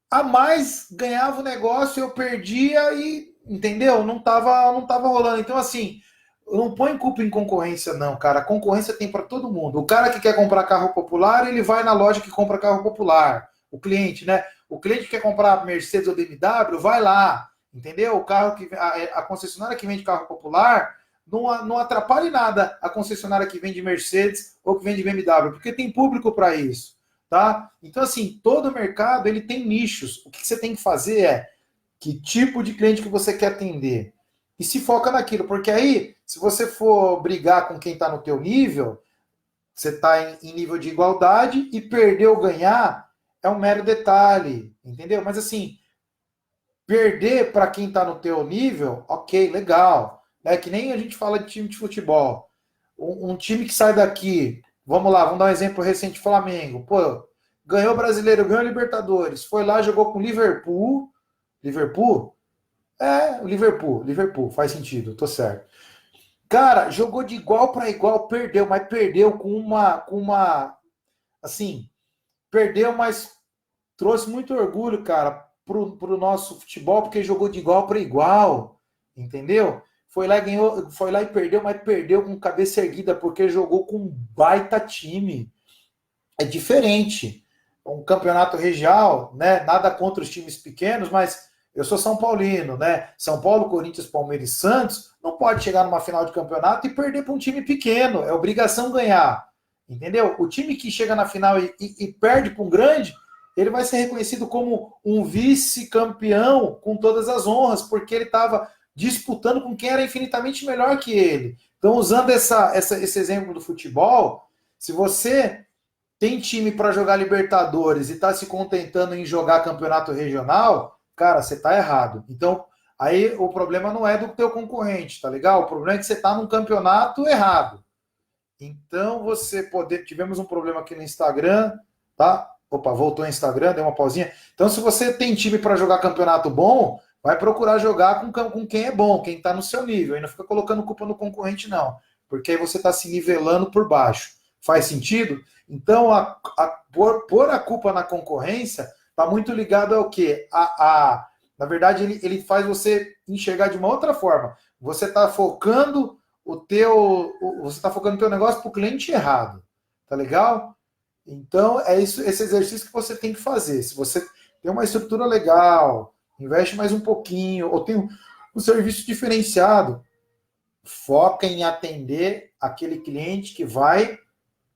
a mais, ganhava o negócio, eu perdia e, entendeu? Não tava rolando. Então, assim, não põe culpa em concorrência, não, cara. A concorrência tem para todo mundo. O cara que quer comprar carro popular, ele vai na loja que compra carro popular. O cliente, né? O cliente que quer comprar Mercedes ou BMW, vai lá, entendeu? O carro que a concessionária que vende carro popular não atrapalha em nada a concessionária que vende Mercedes ou que vende BMW, porque tem público para isso, tá? Então, assim, todo mercado ele tem nichos. O que você tem que fazer é que tipo de cliente que você quer atender e se foca naquilo, porque aí, se você for brigar com quem está no teu nível, você está em nível de igualdade e perder ou ganhar é um mero detalhe, entendeu? Mas assim, perder para quem está no teu nível, ok, legal. É que nem a gente fala de time de futebol. Um time que sai daqui, vamos lá, vamos dar um exemplo recente, Flamengo. Pô, ganhou o Brasileiro, ganhou o Libertadores, foi lá, jogou com o Liverpool. Liverpool? O Liverpool, faz sentido, tô certo. Cara, jogou de igual para igual, perdeu, mas perdeu assim, perdeu, mas trouxe muito orgulho, cara, pro nosso futebol, porque jogou de igual para igual, entendeu? Foi lá e ganhou, foi lá e perdeu, mas perdeu com cabeça erguida, porque jogou com um baita time. É diferente. Um campeonato regional, né? Nada contra os times pequenos, mas eu sou São Paulino, né? São Paulo, Corinthians, Palmeiras e Santos não pode chegar numa final de campeonato e perder para um time pequeno. É obrigação ganhar. Entendeu? O time que chega na final e perde para um grande, ele vai ser reconhecido como um vice-campeão com todas as honras, porque ele estava disputando com quem era infinitamente melhor que ele. Então, usando esse exemplo do futebol, se você tem time para jogar Libertadores e está se contentando em jogar campeonato regional, cara, você está errado. Então, aí o problema não é do teu concorrente, tá legal? O problema é que você está num campeonato errado. Então, tivemos um problema aqui no Instagram, tá? Opa, voltou no Instagram, deu uma pausinha. Então, se você tem time para jogar campeonato bom, vai procurar jogar com quem é bom, quem está no seu nível. E não fica colocando culpa no concorrente, não. Porque aí você está se nivelando por baixo. Faz sentido? Então, pôr a culpa na concorrência está muito ligado ao quê? Na verdade, ele faz você enxergar de uma outra forma. Você está focando você está focando o teu negócio para o cliente errado. Tá legal? Então, é esse exercício que você tem que fazer. Se você tem uma estrutura legal, investe mais um pouquinho, ou tem um serviço diferenciado, foca em atender aquele cliente que vai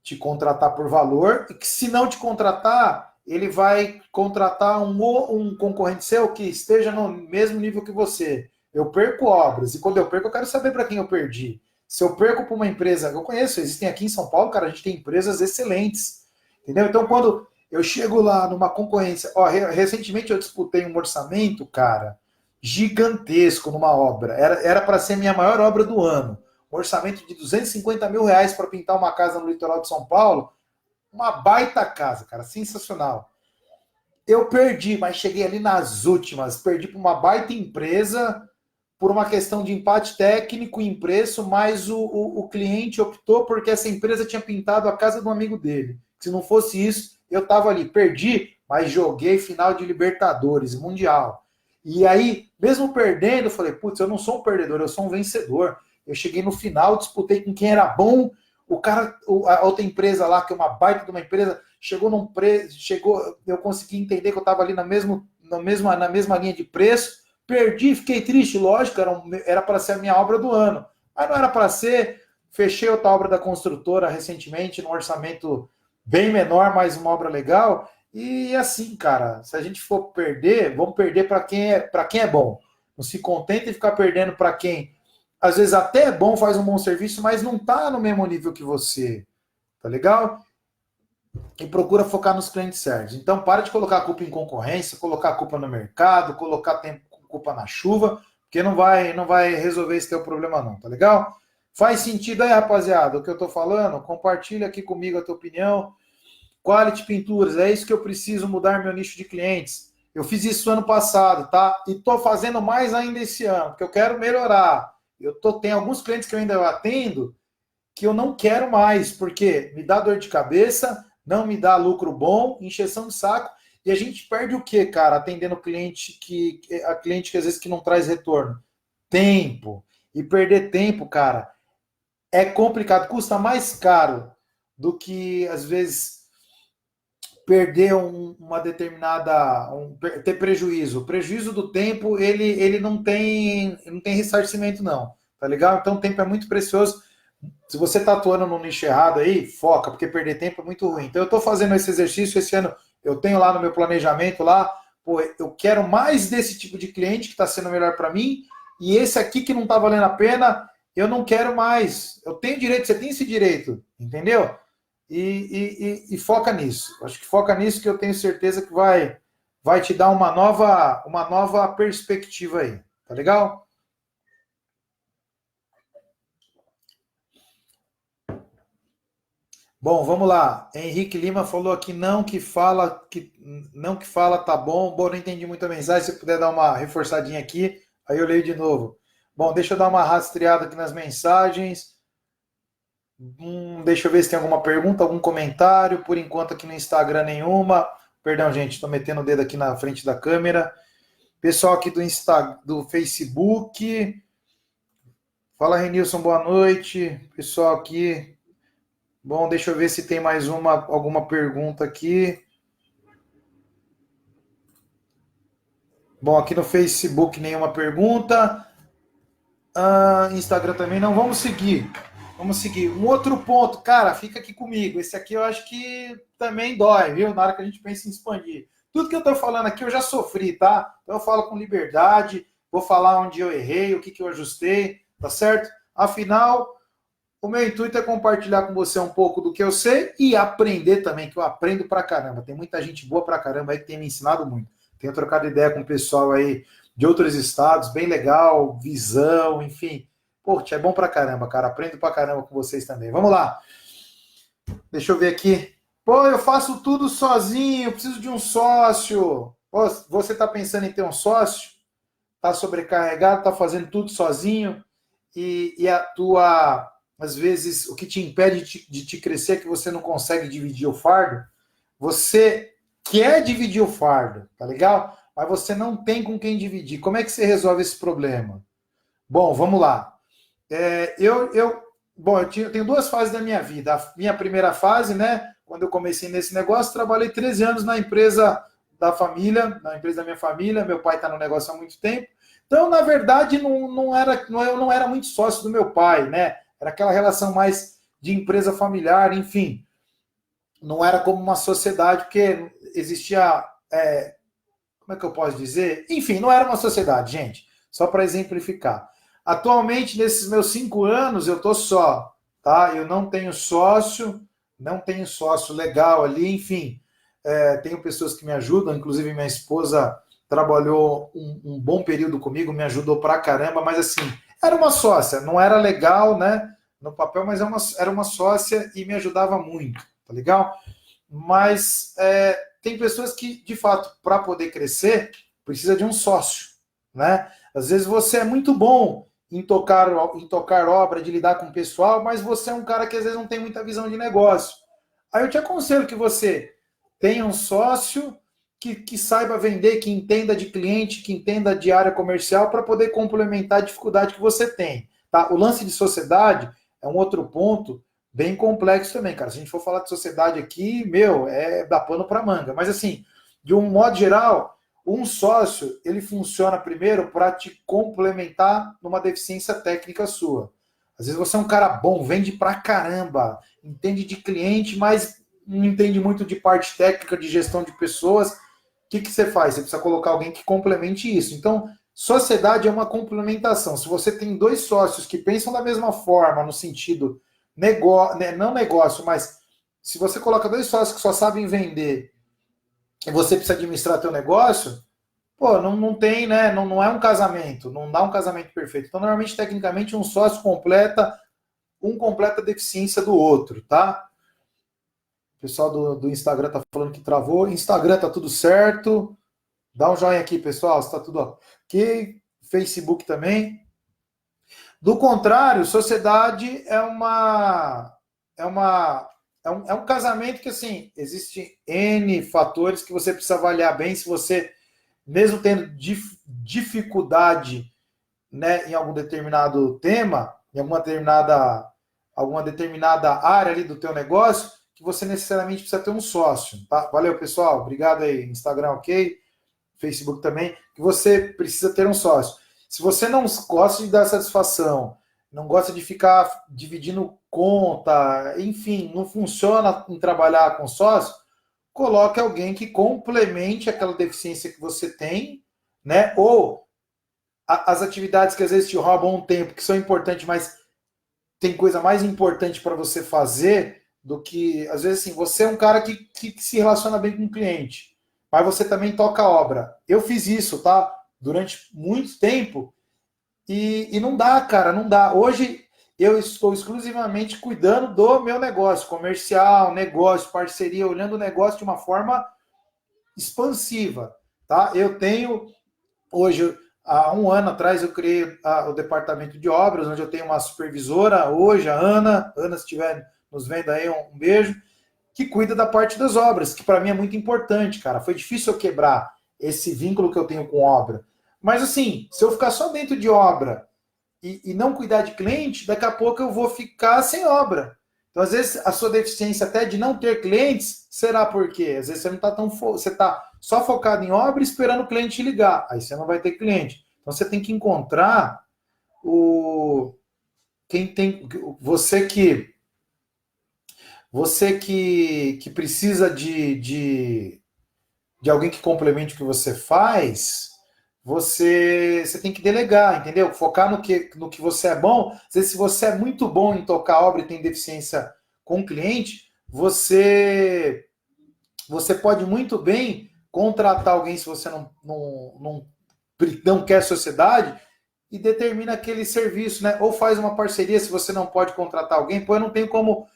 te contratar por valor e que, se não te contratar, ele vai contratar um concorrente seu que esteja no mesmo nível que você. Eu perco obras, e quando eu perco, eu quero saber para quem eu perdi. Se eu perco para uma empresa, eu conheço, existem aqui em São Paulo, cara, a gente tem empresas excelentes, entendeu? Então, quando eu chego lá numa concorrência, recentemente eu disputei um orçamento, cara, gigantesco numa obra, era para ser minha maior obra do ano. um orçamento de 250 mil reais para pintar uma casa no litoral de São Paulo, uma baita casa, cara, sensacional. Eu perdi, mas cheguei ali nas últimas, perdi para uma baita empresa, por uma questão de empate técnico em preço, mas o cliente optou porque essa empresa tinha pintado a casa de um amigo dele. Se não fosse isso, eu estava ali, perdi, mas joguei final de Libertadores, Mundial. E aí, mesmo perdendo, eu falei, putz, eu não sou um perdedor, eu sou um vencedor. Eu cheguei no final, disputei com quem era bom, o cara, a outra empresa lá, que é uma baita de uma empresa, chegou num preço, eu consegui entender que eu estava ali na mesma linha de preço, perdi, fiquei triste, lógico, era para ser a minha obra do ano. Mas não era para ser, fechei outra obra da construtora recentemente, num orçamento bem menor, mas uma obra legal. E assim, cara, se a gente for perder, vamos perder para quem é bom. Não se contenta em ficar perdendo para quem, às vezes até é bom, faz um bom serviço, mas não está no mesmo nível que você. Tá legal? E procura focar nos clientes certos. Então, para de colocar a culpa em concorrência, colocar a culpa no mercado, colocar culpa na chuva, porque não vai resolver esse teu problema não, tá legal? Faz sentido aí, rapaziada, o que eu tô falando? Compartilha aqui comigo a tua opinião. Quality Pinturas, é isso que eu preciso mudar meu nicho de clientes. Eu fiz isso ano passado, tá? E tô fazendo mais ainda esse ano, porque eu quero melhorar. Tem alguns clientes que eu ainda atendo que eu não quero mais, porque me dá dor de cabeça, não me dá lucro bom, encheção de saco, e a gente perde o quê, cara, atendendo cliente que às vezes que não traz retorno? Tempo. E perder tempo, cara, é complicado, custa mais caro do que, às vezes, perder uma determinada... ter prejuízo. O prejuízo do tempo, ele não tem ressarcimento, não. Tá legal? Então, o tempo é muito precioso. Se você está atuando no nicho errado aí, foca, porque perder tempo é muito ruim. Então, eu estou fazendo esse exercício esse ano, eu tenho lá no meu planejamento lá, pô, eu quero mais desse tipo de cliente que está sendo melhor para mim, e esse aqui que não está valendo a pena, eu não quero mais. Eu tenho direito, você tem esse direito, entendeu? E foca nisso. Acho que foca nisso que eu tenho certeza que vai te dar uma nova perspectiva aí. Tá legal? Bom, vamos lá. Henrique Lima falou aqui não que fala tá bom. Bom, não entendi muito a mensagem. Se puder dar uma reforçadinha aqui, aí eu leio de novo. Bom, deixa eu dar uma rastreada aqui nas mensagens. Deixa eu ver se tem alguma pergunta, algum comentário. Por enquanto aqui no Instagram nenhuma. Perdão, gente, estou metendo o dedo aqui na frente da câmera. Pessoal aqui do Facebook. Fala, Renilson, boa noite. Pessoal aqui. Bom, deixa eu ver se tem mais alguma pergunta aqui. Bom, aqui no Facebook nenhuma pergunta. Instagram também não. Vamos seguir. Um outro ponto, cara, fica aqui comigo. Esse aqui eu acho que também dói, viu? Na hora que a gente pensa em expandir. Tudo que eu tô falando aqui eu já sofri, tá? Então eu falo com liberdade, vou falar onde eu errei, o que eu ajustei, tá certo? Afinal, o meu intuito é compartilhar com você um pouco do que eu sei e aprender também, que eu aprendo pra caramba. Tem muita gente boa pra caramba aí que tem me ensinado muito. Tenho trocado ideia com o pessoal aí de outros estados, bem legal, visão, enfim. Poxa, é bom pra caramba, cara. Aprendo pra caramba com vocês também. Vamos lá. Deixa eu ver aqui. Pô, eu faço tudo sozinho, preciso de um sócio. Pô, você tá pensando em ter um sócio? Tá sobrecarregado, tá fazendo tudo sozinho e a tua... Às vezes, o que te impede de te crescer é que você não consegue dividir o fardo. Você quer dividir o fardo, tá legal? Mas você não tem com quem dividir. Como é que você resolve esse problema? Bom, vamos lá. Eu tenho duas fases da minha vida. A minha primeira fase, né? Quando eu comecei nesse negócio, trabalhei 13 anos na empresa da família, na empresa da minha família. Meu pai está no negócio há muito tempo. Então, na verdade, eu não era muito sócio do meu pai, né? Era aquela relação mais de empresa familiar, enfim. Não era como uma sociedade, porque existia... como é que eu posso dizer? Enfim, não era uma sociedade, gente. Só para exemplificar. Atualmente, nesses meus 5 anos, eu estou só, tá? Eu não tenho sócio legal ali, enfim. Tenho pessoas que me ajudam, inclusive minha esposa trabalhou um bom período comigo, me ajudou pra caramba, mas assim, Era uma sócia, não era legal, né, no papel, mas era uma sócia e me ajudava muito, tá legal? Mas tem pessoas que, de fato, para poder crescer, precisa de um sócio, né? Às vezes você é muito bom em tocar obra, de lidar com o pessoal, mas você é um cara que às vezes não tem muita visão de negócio. Aí eu te aconselho que você tenha um sócio que saiba vender, que entenda de cliente, que entenda de área comercial para poder complementar a dificuldade que você tem. Tá? O lance de sociedade é um outro ponto bem complexo também, cara. Se a gente for falar de sociedade aqui, meu, dá pano para manga. Mas assim, de um modo geral, um sócio, ele funciona primeiro para te complementar numa deficiência técnica sua. Às vezes você é um cara bom, vende pra caramba, entende de cliente, mas não entende muito de parte técnica, de gestão de pessoas. O que você faz? Você precisa colocar alguém que complemente isso. Então, sociedade é uma complementação. Se você tem dois sócios que pensam da mesma forma, no sentido não negócio, mas se você coloca dois sócios que só sabem vender e você precisa administrar teu negócio, pô, não tem, né? Não é um casamento, não dá um casamento perfeito. Então, normalmente, tecnicamente, um sócio completa a deficiência do outro, tá? O pessoal do Instagram tá falando que travou. Instagram tá tudo certo. Dá um joinha aqui, pessoal, se tá tudo ok. Facebook também. Do contrário, sociedade é um casamento que, assim, existem N fatores que você precisa avaliar bem. Se você, mesmo tendo dificuldade, né, em algum determinado tema, em alguma determinada área ali do teu negócio, que você necessariamente precisa ter um sócio, tá? Valeu, pessoal. Obrigado aí. Instagram, ok. Facebook também. Que você precisa ter um sócio. Se você não gosta de dar satisfação, não gosta de ficar dividindo conta, enfim, não funciona em trabalhar com sócio, coloque alguém que complemente aquela deficiência que você tem, né? Ou as atividades que às vezes te roubam um tempo, que são importantes, mas tem coisa mais importante para você fazer do que, às vezes, assim, você é um cara que se relaciona bem com o cliente, mas você também toca a obra. Eu fiz isso, tá? Durante muito tempo e não dá, cara, não dá. Hoje eu estou exclusivamente cuidando do meu negócio, comercial, negócio, parceria, olhando o negócio de uma forma expansiva, tá? Eu tenho hoje, há um ano atrás, eu criei o departamento de obras, onde eu tenho uma supervisora, hoje, a Ana. Ana, se estiver nos vendo aí, um beijo, que cuida da parte das obras, que para mim é muito importante, cara. Foi difícil eu quebrar esse vínculo que eu tenho com obra. Mas assim, se eu ficar só dentro de obra e não cuidar de cliente, daqui a pouco eu vou ficar sem obra. Então, às vezes, a sua deficiência até de não ter clientes, será por quê? Às vezes você não está você está só focado em obra esperando o cliente ligar. Aí você não vai ter cliente. Então você tem que encontrar o quem tem você que precisa de alguém que complemente o que você faz, você tem que delegar, entendeu? Focar no que você é bom. Às vezes, se você é muito bom em tocar obra e tem deficiência com o cliente, você pode muito bem contratar alguém se você não quer sociedade e determina aquele serviço, né? Ou faz uma parceria se você não pode contratar alguém. Pô, eu não tenho como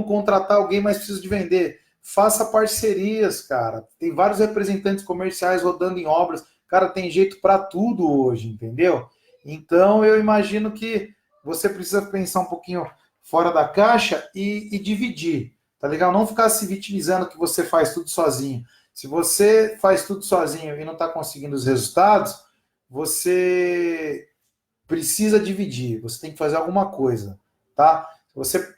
contratar alguém, mas preciso de vender. Faça parcerias, cara. Tem vários representantes comerciais rodando em obras. Cara, tem jeito para tudo hoje, entendeu? Então eu imagino que você precisa pensar um pouquinho fora da caixa e dividir, tá legal? Não ficar se vitimizando que você faz tudo sozinho. Se você faz tudo sozinho e não está conseguindo os resultados, você precisa dividir. Você tem que fazer alguma coisa, tá? Se você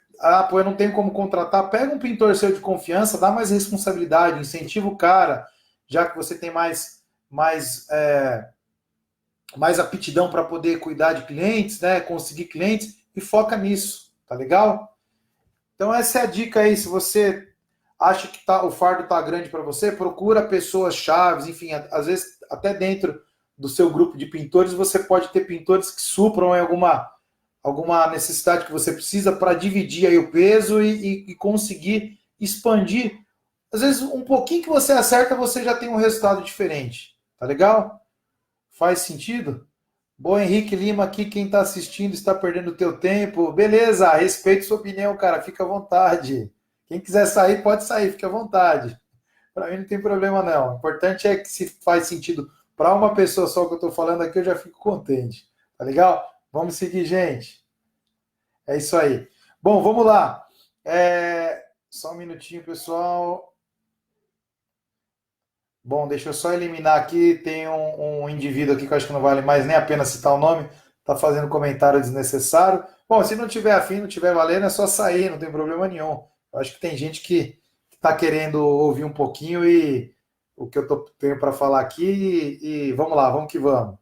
pô, eu não tenho como contratar, pega um pintor seu de confiança, dá mais responsabilidade, incentiva o cara, já que você tem mais aptidão para poder cuidar de clientes, né? Conseguir clientes e foca nisso, tá legal? Então essa é a dica aí. Se você acha que o fardo tá grande para você, procura pessoas chaves, enfim, às vezes até dentro do seu grupo de pintores você pode ter pintores que supram em alguma necessidade que você precisa para dividir aí o peso e conseguir expandir. Às vezes, um pouquinho que você acerta, você já tem um resultado diferente. Tá legal? Faz sentido? Bom, Henrique Lima aqui, quem está assistindo está perdendo o teu tempo. Beleza, respeito sua opinião, cara, fica à vontade. Quem quiser sair, pode sair, fica à vontade. Para mim não tem problema não. O importante é que se faz sentido para uma pessoa só que eu estou falando aqui, eu já fico contente. Tá legal? Vamos seguir, gente. É isso aí. Bom, vamos lá. Só um minutinho, pessoal. Bom, deixa eu só eliminar aqui. Tem um indivíduo aqui que eu acho que não vale mais nem a pena citar o nome. Está fazendo comentário desnecessário. Bom, se não tiver afim, não tiver valendo, é só sair, não tem problema nenhum. Eu acho que tem gente que está querendo ouvir um pouquinho e o que eu tenho para falar aqui. E vamos lá, vamos que vamos.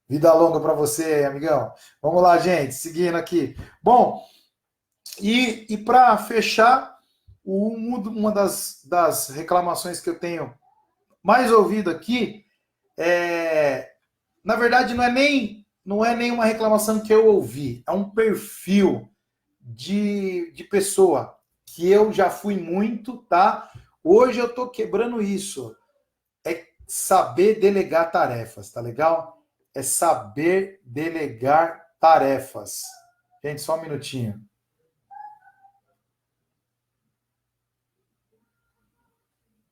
Vida longa para você, amigão. Vamos lá, gente, seguindo aqui. Bom, e para fechar, uma das reclamações que eu tenho mais ouvido aqui na verdade, não é nem uma reclamação que eu ouvi, é um perfil de pessoa que eu já fui muito, tá? Hoje eu tô quebrando isso. É saber delegar tarefas, tá legal? É saber delegar tarefas. Gente, só um minutinho.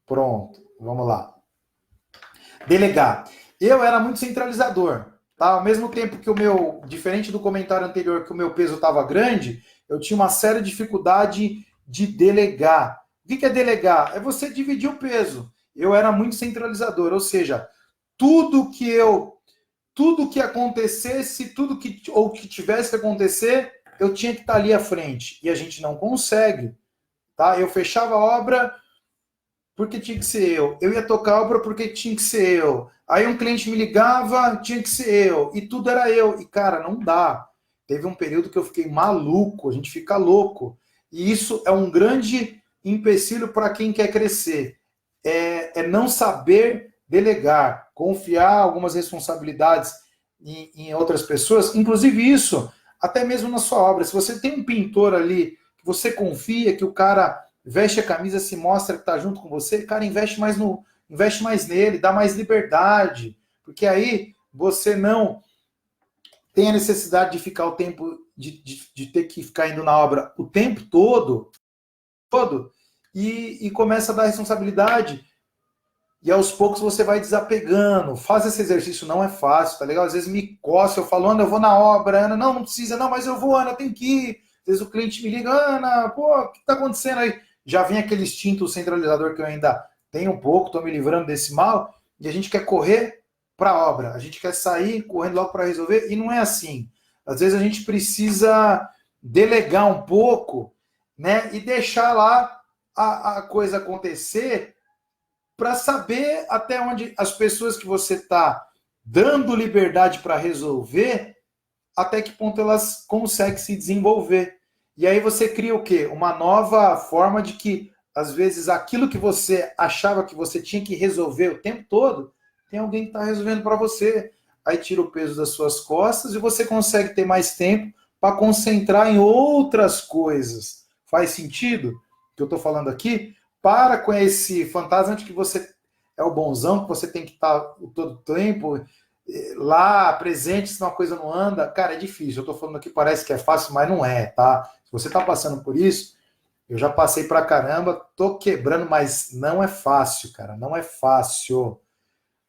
Pronto, vamos lá. Delegar. Eu era muito centralizador, tá? Ao mesmo tempo que diferente do comentário anterior, que o meu peso estava grande, eu tinha uma séria dificuldade de delegar. O que é delegar? É você dividir o peso. Eu era muito centralizador, ou seja, tudo que acontecesse, ou que tivesse que acontecer, eu tinha que estar ali à frente. E a gente não consegue, tá? Eu fechava a obra porque tinha que ser eu. Eu ia tocar a obra porque tinha que ser eu. Aí um cliente me ligava, tinha que ser eu. E tudo era eu. E, cara, não dá. Teve um período que eu fiquei maluco, a gente fica louco. E isso é um grande empecilho para quem quer crescer. É não saber delegar, confiar algumas responsabilidades em outras pessoas, inclusive isso, até mesmo na sua obra. Se você tem um pintor ali que você confia, que o cara veste a camisa, se mostra que está junto com você, cara, investe mais nele, dá mais liberdade, porque aí você não tem a necessidade de ficar o tempo, de ter que ficar indo na obra o tempo todo e começa a dar responsabilidade. E aos poucos você vai desapegando. Faz esse exercício, não é fácil, tá legal? Às vezes me coça, eu falo, Ana, eu vou na obra, Ana, não precisa, não, mas eu vou, Ana, tem que ir. Às vezes o cliente me liga, Ana, pô, o que tá acontecendo aí? Já vem aquele instinto centralizador que eu ainda tenho um pouco, tô me livrando desse mal, e a gente quer correr para a obra, a gente quer sair correndo logo para resolver, e não é assim. Às vezes a gente precisa delegar um pouco, né, e deixar lá a coisa acontecer para saber até onde as pessoas que você está dando liberdade para resolver, até que ponto elas conseguem se desenvolver. E aí você cria o quê? Uma nova forma de que, às vezes, aquilo que você achava que você tinha que resolver o tempo todo, tem alguém que está resolvendo para você. Aí tira o peso das suas costas e você consegue ter mais tempo para concentrar em outras coisas. Faz sentido o que eu estou falando aqui? Para com esse fantasma de que você é o bonzão, que você tem que estar todo tempo lá presente, se uma coisa não anda. Cara, é difícil. Eu tô falando aqui, parece que é fácil, mas não é, tá? Se você tá passando por isso, eu já passei pra caramba, tô quebrando, mas não é fácil, cara, não é fácil.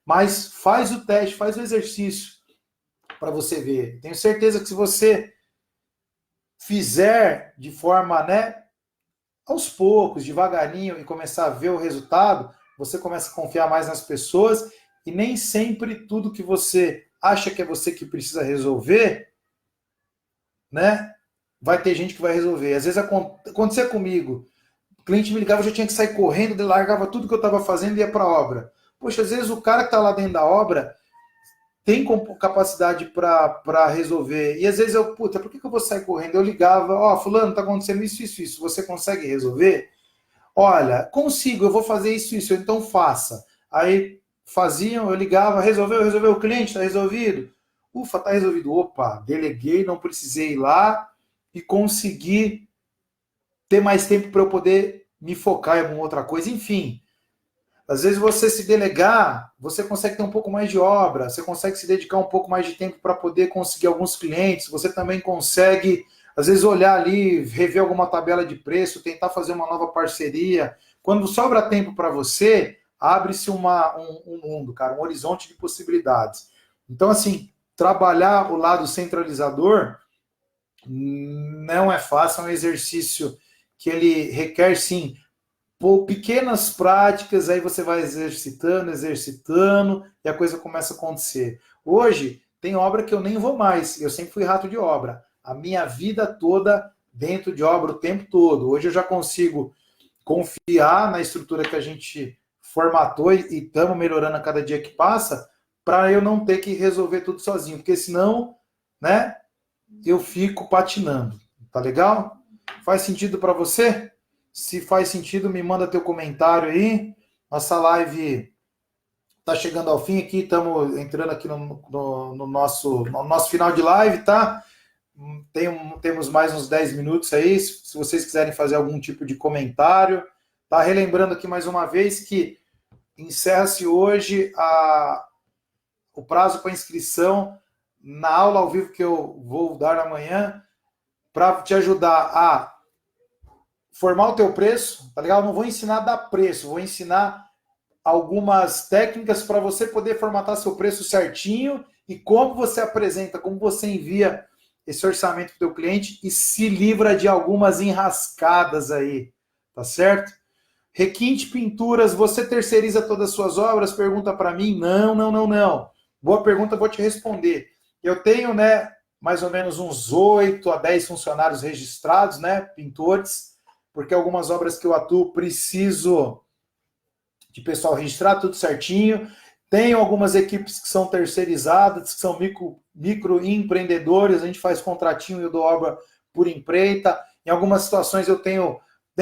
Mas faz o teste, faz o exercício para você ver. Tenho certeza que se você fizer de forma, né, aos poucos, devagarinho, e começar a ver o resultado, você começa a confiar mais nas pessoas e nem sempre tudo que você acha que é você que precisa resolver, né, vai ter gente que vai resolver. Às vezes acontecia comigo, o cliente me ligava, eu já tinha que sair correndo, largava tudo que eu estava fazendo e ia para a obra. Poxa, às vezes o cara que está lá dentro da obra tem capacidade para resolver. E às vezes eu, puta, por que eu vou sair correndo? Eu ligava, ó, fulano, tá acontecendo isso, você consegue resolver? Olha, consigo, eu vou fazer isso, então faça. Aí faziam, eu ligava, resolveu, o cliente, está resolvido? Ufa, está resolvido. Opa, deleguei, não precisei ir lá e consegui ter mais tempo para eu poder me focar em alguma outra coisa. Enfim, Às vezes você se delegar, você consegue ter um pouco mais de obra, você consegue se dedicar um pouco mais de tempo para poder conseguir alguns clientes, você também consegue, às vezes, olhar ali, rever alguma tabela de preço, tentar fazer uma nova parceria. Quando sobra tempo para você, abre-se um mundo, cara, um horizonte de possibilidades. Então, assim, trabalhar o lado centralizador não é fácil, é um exercício que ele requer, sim, por pequenas práticas, aí você vai exercitando, exercitando, e a coisa começa a acontecer. Hoje, tem obra que eu nem vou mais, eu sempre fui rato de obra. A minha vida toda dentro de obra, o tempo todo. Hoje eu já consigo confiar na estrutura que a gente formatou e estamos melhorando a cada dia que passa, para eu não ter que resolver tudo sozinho, porque senão, né, eu fico patinando. Tá legal? Faz sentido para você? Se faz sentido, me manda teu comentário aí. Nossa live está chegando ao fim aqui, estamos entrando aqui no nosso final de live, tá? Temos mais uns 10 minutos aí, se vocês quiserem fazer algum tipo de comentário. Tá? Relembrando aqui mais uma vez que encerra-se hoje o prazo para inscrição na aula ao vivo que eu vou dar amanhã, para te ajudar a formar o teu preço, tá legal? Eu não vou ensinar a dar preço, vou ensinar algumas técnicas para você poder formatar seu preço certinho e como você apresenta, como você envia esse orçamento para o teu cliente e se livra de algumas enrascadas aí, tá certo? Requinte Pinturas, você terceiriza todas as suas obras? Pergunta para mim. Não, não, não, não. Boa pergunta, vou te responder. Eu tenho, né, mais ou menos uns 8 a 10 funcionários registrados, né, pintores, porque algumas obras que eu atuo preciso de pessoal registrado, tudo certinho. Tenho algumas equipes que são terceirizadas, que são microempreendedores, a gente faz contratinho e eu dou obra por empreita. Em algumas situações eu tenho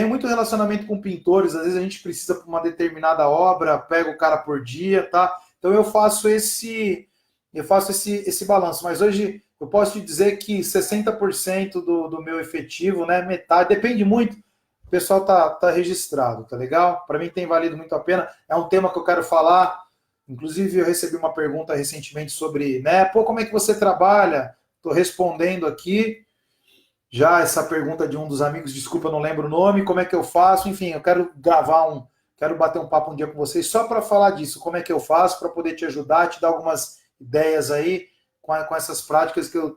muito relacionamento com pintores, às vezes a gente precisa para uma determinada obra, pega o cara por dia, tá? Então eu faço esse balanço, mas hoje eu posso te dizer que 60% do meu efetivo, né, metade, depende muito, o pessoal tá registrado, tá legal? Para mim tem valido muito a pena, é um tema que eu quero falar, inclusive eu recebi uma pergunta recentemente sobre, né, pô, como é que você trabalha? Estou respondendo aqui, já essa pergunta de um dos amigos, desculpa, eu não lembro o nome, como é que eu faço? Enfim, eu quero quero bater um papo um dia com vocês só para falar disso, como é que eu faço para poder te ajudar, te dar algumas ideias aí com essas práticas que eu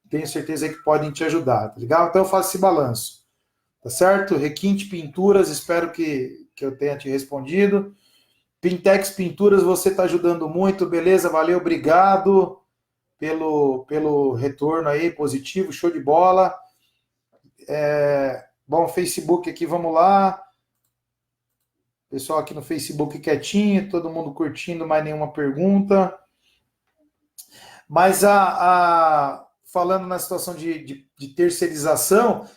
tenho certeza que podem te ajudar, tá legal? Então eu faço esse balanço, tá certo? Requinte Pinturas, espero que eu tenha te respondido. Pintex Pinturas, você está ajudando muito, beleza? Valeu, obrigado pelo retorno aí, positivo, show de bola. Bom, Facebook aqui, vamos lá. Pessoal aqui no Facebook quietinho, todo mundo curtindo, mais nenhuma pergunta. Mas falando na situação de terceirização,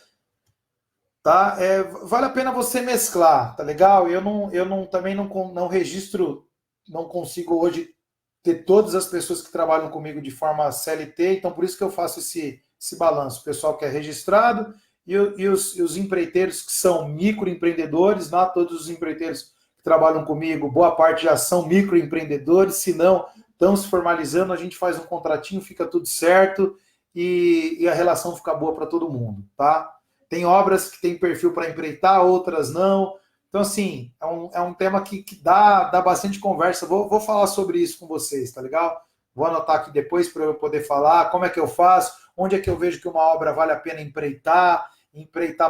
tá? Vale a pena você mesclar, tá legal? Eu também não registro, não consigo hoje ter todas as pessoas que trabalham comigo de forma CLT, então por isso que eu faço esse balanço. O pessoal que é registrado e os empreiteiros que são microempreendedores, não todos os empreiteiros que trabalham comigo, boa parte já são microempreendedores, se não estão se formalizando, a gente faz um contratinho, fica tudo certo e a relação fica boa para todo mundo, tá? Tem obras que tem perfil para empreitar, outras não. Então, assim, é um tema que dá bastante conversa. Vou falar sobre isso com vocês, tá legal? Vou anotar aqui depois para eu poder falar como é que eu faço, onde é que eu vejo que uma obra vale a pena empreitar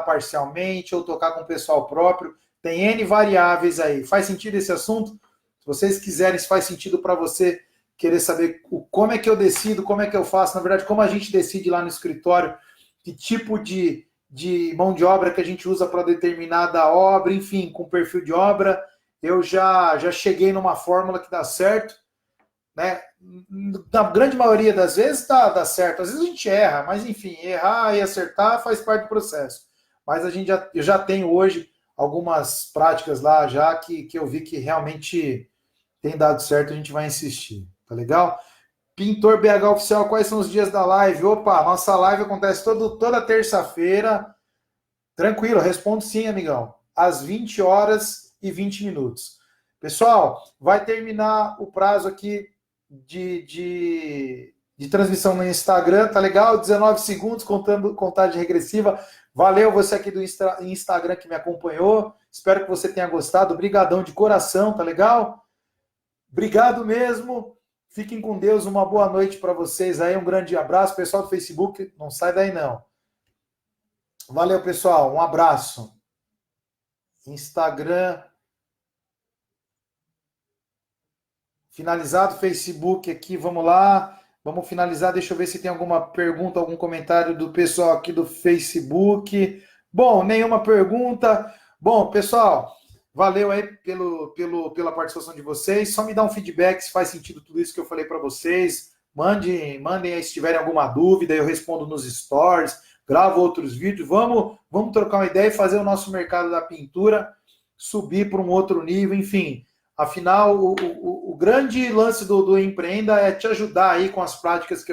parcialmente ou tocar com o pessoal próprio. Tem N variáveis aí. Faz sentido esse assunto? Se vocês quiserem, se faz sentido para você querer saber como é que eu decido, como é que eu faço, na verdade, como a gente decide lá no escritório, que tipo de mão de obra que a gente usa para determinada obra, enfim, com perfil de obra, eu já cheguei numa fórmula que dá certo, né? Na grande maioria das vezes dá certo, às vezes a gente erra, mas enfim, errar e acertar faz parte do processo. Mas eu já tenho hoje algumas práticas lá já que eu vi que realmente tem dado certo, a gente vai insistir, tá legal? Pintor BH Oficial, quais são os dias da live? Opa, nossa live acontece toda terça-feira. Tranquilo, respondo sim, amigão. Às 20 horas e 20 minutos. Pessoal, vai terminar o prazo aqui de transmissão no Instagram, tá legal? 19 segundos, contando contagem regressiva. Valeu você aqui do Instagram que me acompanhou. Espero que você tenha gostado. Obrigadão de coração, tá legal? Obrigado mesmo. Fiquem com Deus. Uma boa noite para vocês aí. Um grande abraço. Pessoal do Facebook, não sai daí não. Valeu, pessoal. Um abraço. Instagram. Finalizado. Facebook aqui. Vamos lá. Vamos finalizar. Deixa eu ver se tem alguma pergunta, algum comentário do pessoal aqui do Facebook. Bom, nenhuma pergunta. Bom, pessoal, valeu aí pela participação de vocês. Só me dá um feedback se faz sentido tudo isso que eu falei para vocês. Mandem aí se tiverem alguma dúvida, eu respondo nos stories, gravo outros vídeos. Vamos trocar uma ideia e fazer o nosso mercado da pintura subir para um outro nível, enfim. Afinal, o grande lance do Empreenda é te ajudar aí com as práticas que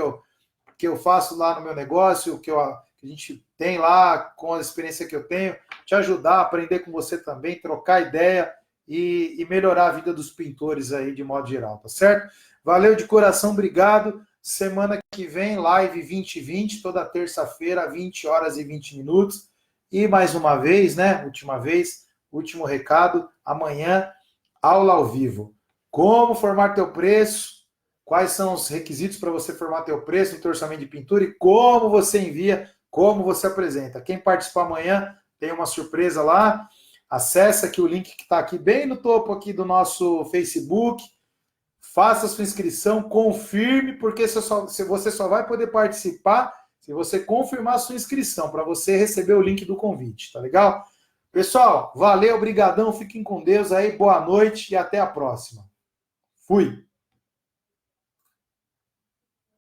eu faço lá no meu negócio, que a gente tem lá, com a experiência que eu tenho, te ajudar a aprender com você também, trocar ideia e melhorar a vida dos pintores aí de modo geral, tá certo? Valeu de coração, obrigado. Semana que vem, live 2020, toda terça-feira, 20 horas e 20 minutos. E mais uma vez, né? Último recado, amanhã, aula ao vivo. Como formar teu preço, quais são os requisitos para você formar teu preço no teu orçamento de pintura e como você envia, como você apresenta. Quem participar amanhã tem uma surpresa lá. Acesse aqui o link que está aqui bem no topo aqui do nosso Facebook. Faça sua inscrição, confirme, porque você só vai poder participar se você confirmar a sua inscrição, para você receber o link do convite, tá legal? Pessoal, valeu, brigadão, fiquem com Deus aí, boa noite e até a próxima. Fui!